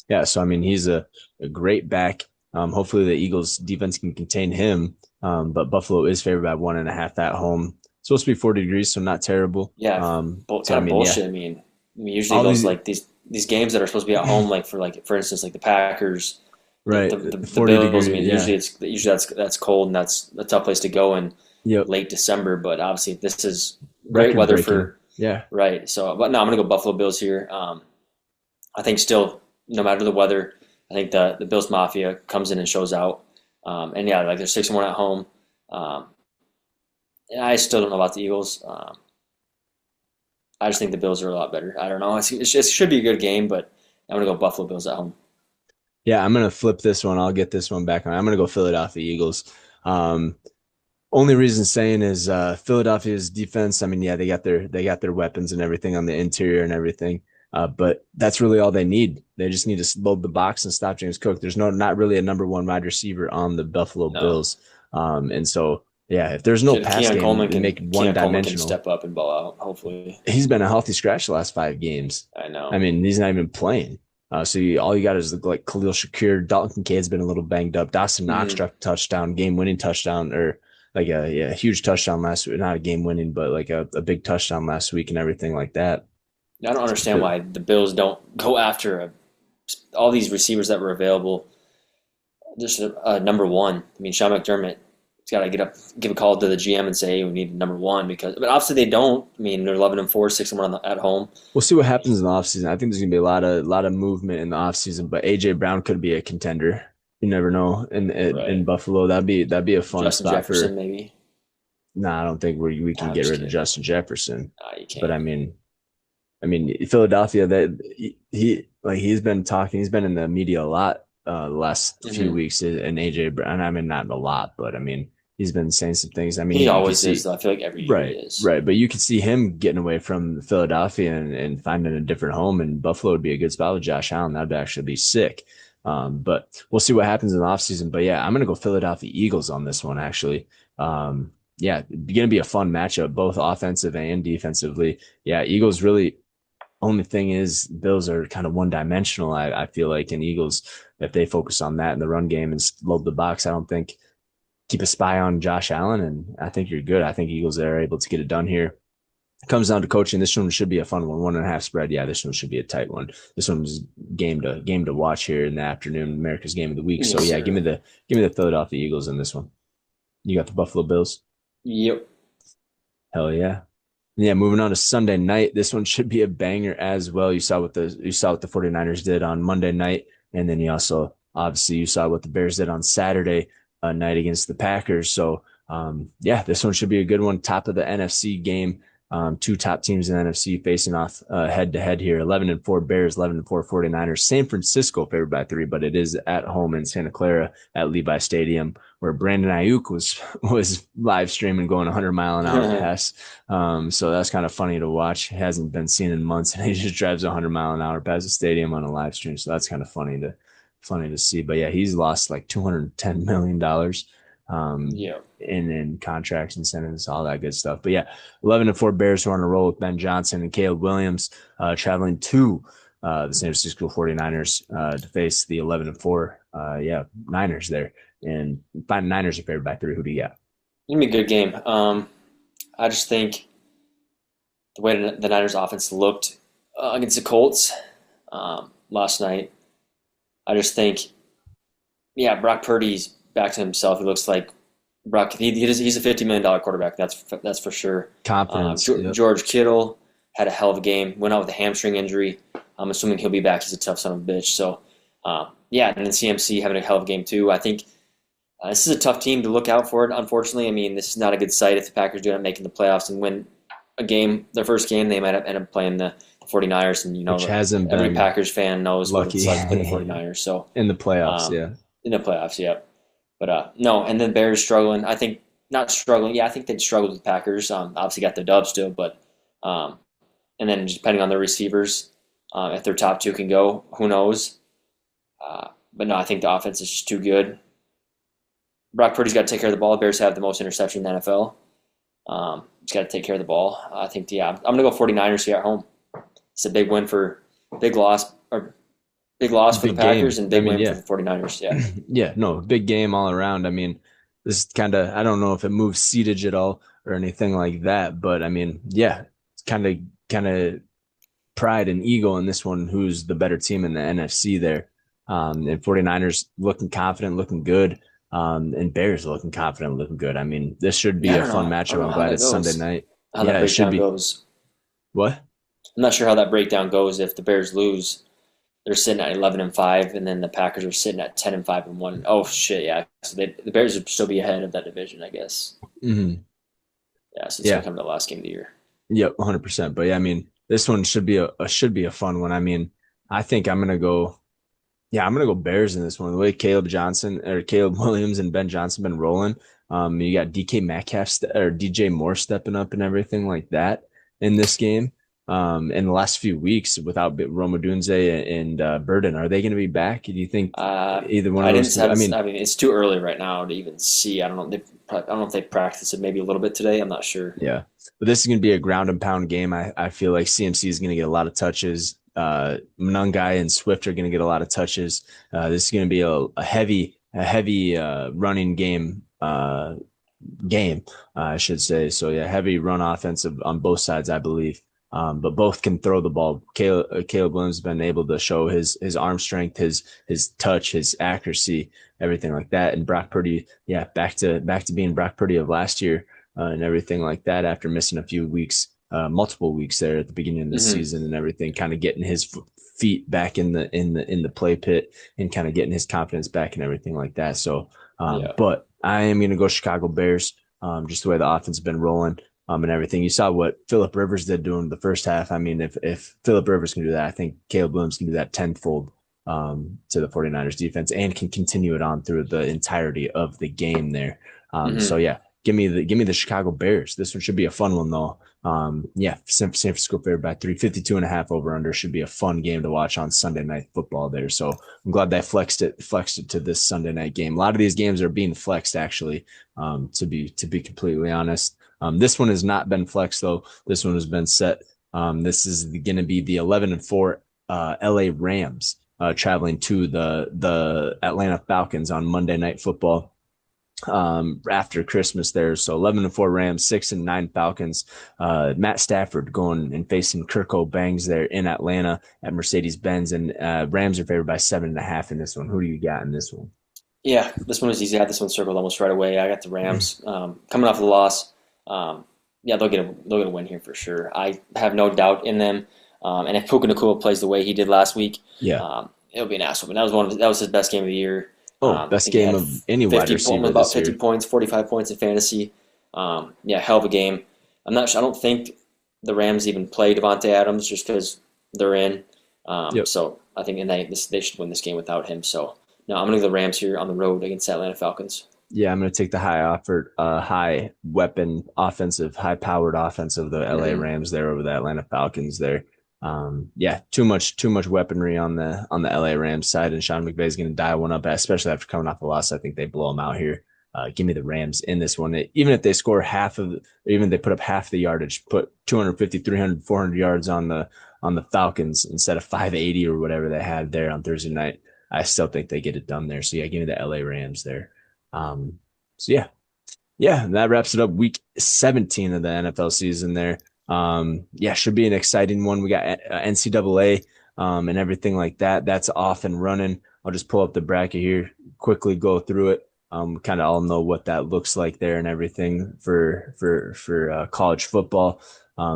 Yeah. So I mean, he's a great back. Hopefully the Eagles defense can contain him. But Buffalo is favored by 1.5 at home. It's supposed to be 40 degrees, so not terrible. Yeah, So kind I of mean, yeah, bullshit. I mean, usually all those these like these games that are supposed to be at home, for instance, like the Packers, right, the 40 Bills. I degree. mean, Yeah. usually that's cold and that's a tough place to go in Yep. late December. But obviously, this is great Record weather breaking. for Yeah. right. So, but no, I'm gonna go Buffalo Bills here. I think still, no matter the weather, I think the Bills Mafia comes in and shows out. And yeah, like they're 6-1 at home. Um, and I still don't know about the Eagles. I just think the Bills are a lot better. I don't know. It should be a good game, but I'm gonna go Buffalo Bills at home. Yeah. I'm gonna flip this one. I'll get this one back on. I'm gonna go Philadelphia Eagles. Um, Only reason saying is Philadelphia's defense. I mean, yeah, they got their weapons and everything on the interior and everything. But that's really all they need. They just need to load the box and stop James Cook. There's not really a number one wide receiver on the Buffalo No, Bills. And so yeah, if there's no shit, pass game, they make it one Keon Coleman can dimensional. step up and ball out. Hopefully, He's been a healthy scratch the last 5 games. I I know. mean, he's not even playing. All you got is like Khalil Shakir. Dalton Kincaid's been a little banged up. Dawson Knox Mm-hmm. struck a touchdown, game-winning touchdown, or like a huge touchdown last week. Not a game-winning, but like a big touchdown last week and everything like that. I don't understand But why the Bills don't go after all these receivers that were available. Just number one. I mean, Sean McDermott has got to get up, give a call to the GM and say, hey, we need number one but obviously they don't. I mean, they're 11-4, 6-1 at home. we'll see what happens in the offseason. I think there's gonna be a lot of movement in the offseason, but AJ Brown could be a contender. You never know. In Right. Buffalo, that'd be a fun Justin spot Jefferson, for. maybe. No, I don't think we Nah, can I'm get just rid of kidding. Justin Jefferson. Nah, you But can't. I mean, Philadelphia. That he's been talking. He's been in the media a lot the last few Mm-hmm. weeks. And AJ Brown. I mean, not a lot, but I mean, he's been saying some things. I mean, He you can always is, see though. I feel like every year he right, is. right. But you could see him getting away from Philadelphia and finding a different home. And Buffalo would be a good spot with Josh Allen. That'd actually be sick. But we'll see what happens in the offseason. But yeah, I'm gonna go Philadelphia Eagles on this one actually. Yeah, gonna be a fun matchup, both offensive and defensively. Yeah, Eagles really only thing is Bills are kind of one dimensional. I feel like, and Eagles, if they focus on that in the run game and load the box, I don't think keep a spy on Josh Allen, and I think you're good. I think Eagles are able to get it done here. It comes down to coaching. This one should be a fun one. 1.5 spread. Yeah, this one should be a tight one. This one's game to watch here in the afternoon. America's game of the week. So Yes, yeah, sir. give me the Philadelphia Eagles in this one. You got the Buffalo Bills. Yep. Hell yeah. Yeah, moving on to Sunday night. This one should be a banger as well. You saw what the 49ers did on Monday night, and then you saw what the Bears did on Saturday night against the Packers. So yeah, this one should be a good one. Top of the NFC game. Two top teams in the NFC facing off head to head here. 11-4 Bears, 11-4 49ers. San Francisco favored by 3, but it is at home in Santa Clara at Levi Stadium, where Brandon Ayuk was live streaming going 100-mile-an-hour pass. So that's kind of funny to watch. It hasn't been seen in months, and he just drives 100-mile-an-hour past the stadium on a live stream. So that's kind of funny to see. But yeah, he's lost like $210 million Yeah. in contracts, incentives, all that good stuff. But yeah, 11-4 Bears who are on a roll with Ben Johnson and Caleb Williams traveling to the San Francisco 49ers to face the 11-4 Niners there. And Niners are favored by 3. Who do you got? It'll be a good game. I just think the way the Niners offense looked against the Colts last night, I just think, yeah, Brock Purdy's back to himself. He looks like Brock. He's a $50 million quarterback. That's for sure. Confidence. Yep. George Kittle had a hell of a game. Went out with a hamstring injury. I'm assuming he'll be back. He's a tough son of a bitch. So Yeah, and then CMC having a hell of a game too. I think this is a tough team to look out for. Unfortunately, I mean, this is not a good sight if the Packers do end up making the playoffs and win a game, their first game. They might end up playing the 49ers, and which hasn't every been Packers fan knows what lucky it's like to play the 49ers. So in the playoffs, yeah. In the playoffs, yeah. But no, and then Bears struggling. I think not struggling. Yeah, I think they'd struggled with the Packers. Obviously got the dub still, but and then depending on their receivers, if their top two can go, who knows? But no, I think the offense is just too good. Brock Purdy's got to take care of the ball. The Bears have the most interception in the NFL. He's got to take care of the ball. I think, yeah, I'm going to go 49ers here at home. It's a big win for big loss for the Packers and big win for the 49ers. Yeah. Yeah, no, big game all around. I mean, this is kind of, I don't know if it moves seedage at all or anything like that, but I mean, yeah, it's kind of pride and ego in this one, who's the better team in the NFC there. And 49ers looking confident, looking good. And Bears looking confident, looking good. I mean, this should be a fun matchup. I'm glad it's Sunday night. How that breakdown goes. What? I'm not sure how that breakdown goes. If the Bears lose, they're sitting at 11-5, and then the Packers are sitting at 10-5-1. Oh shit, yeah. So the Bears would still be ahead of that division, I guess. Mm-hmm. Yeah, so it's gonna come to the last game of the year. Yep, 100%. But yeah, I mean, this one should be a fun one. I mean, I think I'm gonna go. Yeah, I'm gonna go Bears in this one. The way Caleb Williams and Ben Johnson been rolling. You got DK Metcalf or DJ Moore stepping up and everything like that in this game. In the last few weeks without Rome Odunze and Burden, are they going to be back? Do you think either one of those two? I mean, it's too early right now to even see. I don't know. I don't know if they practiced it maybe a little bit today. I'm not sure. Yeah, but this is going to be a ground and pound game. I feel like CMC is going to get a lot of touches. Mungai and Swift are going to get a lot of touches. This is going to be a heavy running game. I should say. So yeah, heavy run offensive on both sides, I believe. But both can throw the ball. Caleb Williams has been able to show his arm strength, his touch, his accuracy, everything like that. And Brock Purdy, yeah, back to being Brock Purdy of last year and everything like that after missing a few weeks, multiple weeks there at the beginning of the season and everything, kind of getting his feet back in the play pit and kind of getting his confidence back and everything like that. So, but I am going to go Chicago Bears, just the way the offense has been rolling. And everything. You saw what Phillip Rivers did during the first half. I mean, if Phillip Rivers can do that, I think Caleb Williams can do that tenfold to the 49ers defense and can continue it on through the entirety of the game there. So yeah, give me the Chicago Bears. This one should be a fun one though. Yeah, San Francisco favored by 352.5 over under should be a fun game to watch on Sunday Night Football there. So I'm glad they flexed it to this Sunday night game. A lot of these games are being flexed actually, to be completely honest. This one has not been flexed though. This one has been set. This is going to be the 11-4 LA Rams traveling to the Atlanta Falcons on Monday Night Football after Christmas there. So 11-4 Rams, 6-9 Falcons. Matt Stafford going and facing Kirko Bangs there in Atlanta at Mercedes-Benz, and Rams are favored by 7.5 in this one. Who do you got in this one? Yeah, this one was easy. I had this one circled almost right away. I got the Rams coming off the loss. Yeah, they'll get a win here for sure. I have no doubt in them. And if Puka Nacua plays the way he did last week, it'll be an ass whooping. That was his best game of the year. Best game of any wide receiver. About 50 points, 45 points in fantasy. Yeah, hell of a game. I don't think the Rams even play Devontae Adams just because they're in. So I think they should win this game without him. So no, I'm going to go the Rams here on the road against the Atlanta Falcons. Yeah, I'm going to take the high weapon offensive, high powered offense of the LA Rams there over the Atlanta Falcons there. Yeah, too much weaponry on the LA Rams side, and Sean McVay is going to dial one up, especially after coming off a loss. I think they blow them out here. Give me the Rams in this one. Even if they score even if they put up half the yardage, put 250, 300, 400 yards on the Falcons instead of 580 or whatever they had there on Thursday night, I still think they get it done there. So yeah, give me the LA Rams there. So yeah, that wraps it up. Week 17 of the NFL season there. Yeah, should be an exciting one. We got NCAA, and everything like that. That's off and running. I'll just pull up the bracket here, quickly go through it. Kind of all know what that looks like there and everything for college football.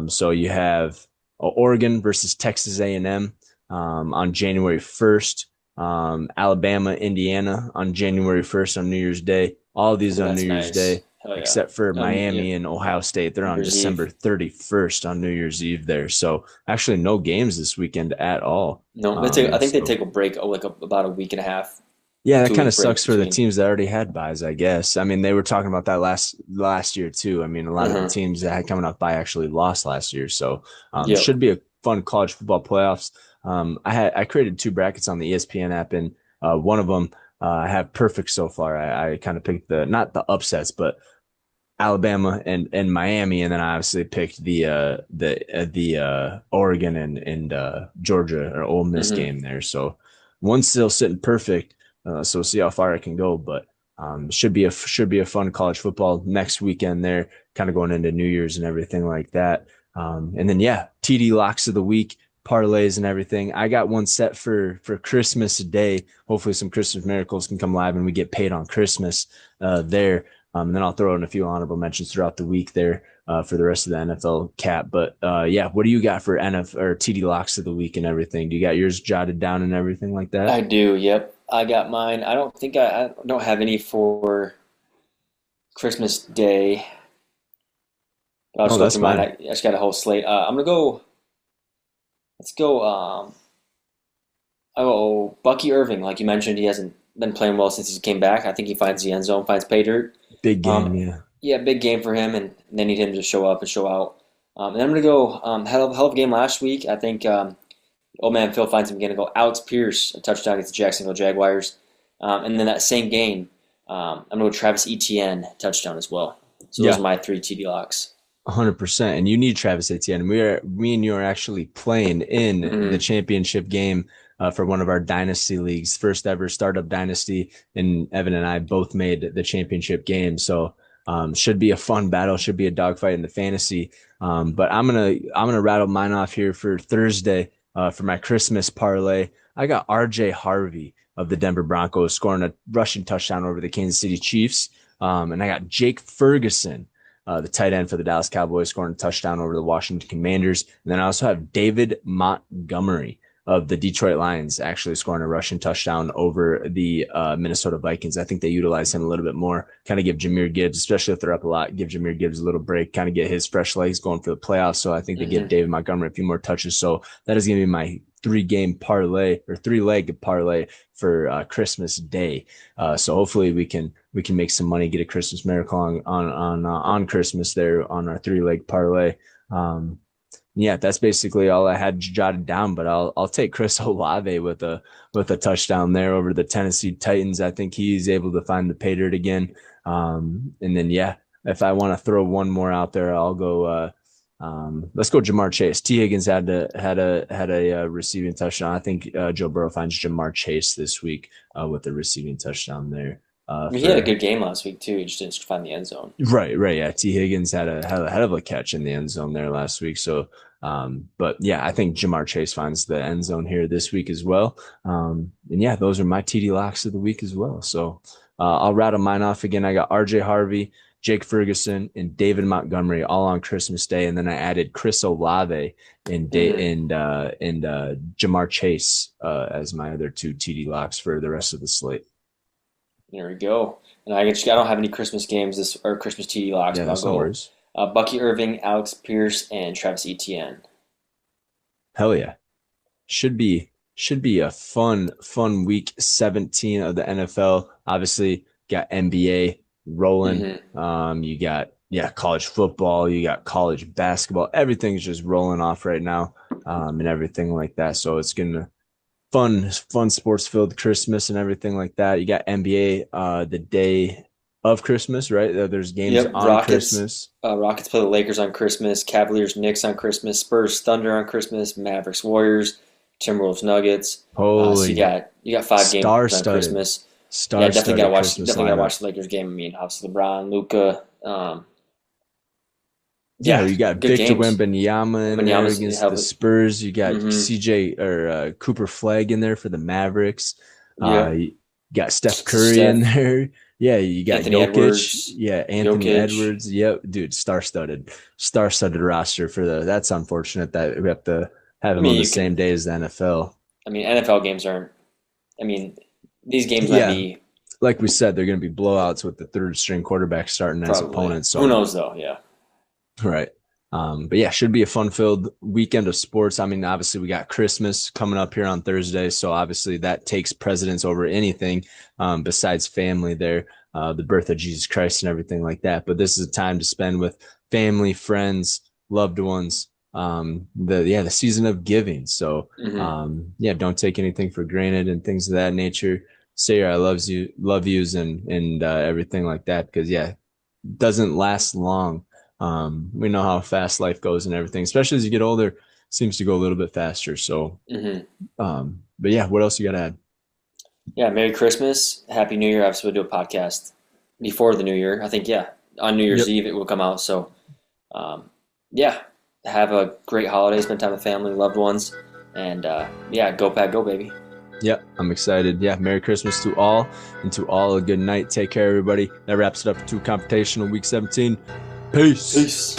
So you have Oregon versus Texas A&M, on January 1st. Alabama, Indiana on January 1st on New Year's Day. All of these Ooh, on New that's Year's nice. Day, Hell yeah. except for Yeah, Miami and Ohio State. They're New on Year's December Eve. 31st on New Year's Eve there. So actually no games this weekend at all. No, they take. I think they So take a break, about a week and a half, yeah, that two kind week of break sucks for the between. teams that already had buys, I guess. I mean, they were talking about that last year too. I mean, a lot of the Uh-huh. teams that had coming up by actually lost last year, so Yep. should be a fun college football playoffs. I created two brackets on the ESPN app, and one of them I have perfect so far. I kind of picked the not the upsets, but Alabama and Miami, and then I obviously picked the Oregon and Georgia or Ole Miss Hmm. game there. So one's still sitting perfect. So we'll see how far I can go, but should be a fun college football next weekend there, kind of going into New Year's and everything like that. And then yeah, TD locks of the week, parlays and everything. I got one set for Christmas Day. Hopefully some Christmas miracles can come live and we get paid on Christmas there. And then I'll throw in a few honorable mentions throughout the week there for the rest of the NFL cap. But yeah, what do you got for NF or TD locks of the week and everything? Do you got yours jotted down and everything like that? I do. Yep. I got mine. I don't have any for Christmas Day. But I'll Oh, just go that's through mine. fine. I just got a whole slate. I'm gonna go. Let's go. Oh, Bucky Irving, like you mentioned, he hasn't been playing well since he came back. I think he finds the end zone, finds pay dirt. Big Um, game, yeah. yeah, big game for him, and they need him to show up and show out. And I'm gonna go hell of a game last week. I think old man Phil finds him going to go. Alex Pierce a touchdown against the Jacksonville Jaguars, and then that same game, I'm gonna go Travis Etienne touchdown as well. So those Yeah, are my three TD locks. 100%. And you need Travis Etienne. Me and you are actually playing in the Mm-hmm. championship game for one of our dynasty leagues, first ever startup dynasty. And Evan and I both made the championship game. So should be a fun battle. Should be a dogfight in the fantasy. But I'm gonna rattle mine off here for Thursday for my Christmas parlay. I got RJ Harvey of the Denver Broncos scoring a rushing touchdown over the Kansas City Chiefs. And I got Jake Ferguson, the tight end for the Dallas Cowboys, scoring a touchdown over the Washington Commanders. And then I also have David Montgomery of the Detroit Lions actually scoring a rushing touchdown over the Minnesota Vikings. I think they utilize him a little bit more, kind of give Jahmyr Gibbs, especially if they're up a lot, give Jahmyr Gibbs a little break, kind of get his fresh legs going for the playoffs. So I think they give Mm-hmm. David Montgomery a few more touches. So that is going to be my three-game parlay or three-leg parlay for Christmas Day. So hopefully we can make some money, get a Christmas miracle on Christmas there on our three-leg parlay. Yeah, that's basically all I had jotted down. But I'll take Chris Olave with a touchdown there over the Tennessee Titans. I think he's able to find the pay dirt again. And then yeah, if I want to throw one more out there, I'll go. Let's go Jamar Chase. T Higgins had a receiving touchdown. I think Joe Burrow finds Jamar Chase this week with the receiving touchdown there. I mean, he had a For good game last week too. He just didn't find the end zone. Right. Yeah. T. Higgins had a head of a catch in the end zone there last week. So, but yeah, I think Jamar Chase finds the end zone here this week as well. And yeah, those are my TD locks of the week as well. So, I'll rattle mine off again. I got RJ Harvey, Jake Ferguson, and David Montgomery all on Christmas Day. And then I added Chris Olave Mm-hmm. and Jamar Chase, as my other two TD locks for the rest of the slate. There we go. And I don't have any Christmas games this or Christmas TD locks, Yeah, but I'll that's no go worries. Bucky Irving, Alex Pierce, and Travis Etienne. Hell yeah. Should be a fun week 17 of the NFL. Obviously, got NBA rolling. Mm-hmm. You got college football, you got college basketball. Everything's just rolling off right now, and everything like that. So it's gonna fun sports filled Christmas and everything like that. You got NBA the day of Christmas, right? There's games Yep, on Christmas. Rockets play the Lakers on Christmas. Cavaliers, Knicks on Christmas. Spurs, Thunder on Christmas. Mavericks, Warriors. Timberwolves, Nuggets. So you Holy got 5 games on star-studded, Christmas. Yeah, star-studded Christmas definitely gotta lineup. watch the Lakers game. I mean, obviously LeBron, Luca. Yeah, Yeah, you got good Victor games. Wembanyama in there Wembanyama's against the have. Spurs. You got Mm-hmm. CJ or Cooper Flag in there for the Mavericks. Yep. You got Steph Curry in Steph, there. Yeah, you got Anthony Jokic. Edwards, Yeah, Anthony Jokic. Edwards. Yep, dude, star-studded roster for the. That's unfortunate that we have to have I him on mean, the same day as the NFL. I mean, NFL games aren't I mean, these games might be. Like we said, they're going to be blowouts with the third string quarterback starting as opponents. So who knows though? Yeah. Right. But yeah, should be a fun-filled weekend of sports. I mean, obviously we got Christmas coming up here on Thursday, so obviously that takes precedence over anything besides family there, the birth of Jesus Christ and everything like that. But this is a time to spend with family, friends, loved ones. The season of giving. So don't take anything for granted and things of that nature. Say your I love yous and everything like that, because it doesn't last long. We know how fast life goes and everything, especially as you get older, seems to go a little bit faster. So, but yeah, what else you got to add? Yeah. Merry Christmas. Happy New Year. Obviously we'll do a podcast before the New Year. I think, on New Year's Eve it will come out. So, have a great holiday, spend time with family, loved ones, and go Pack, go baby. Yep, I'm excited. Yeah, Merry Christmas to all, and to all a good night. Take care, everybody. That wraps it up for 2 Computational Week 17. Peace.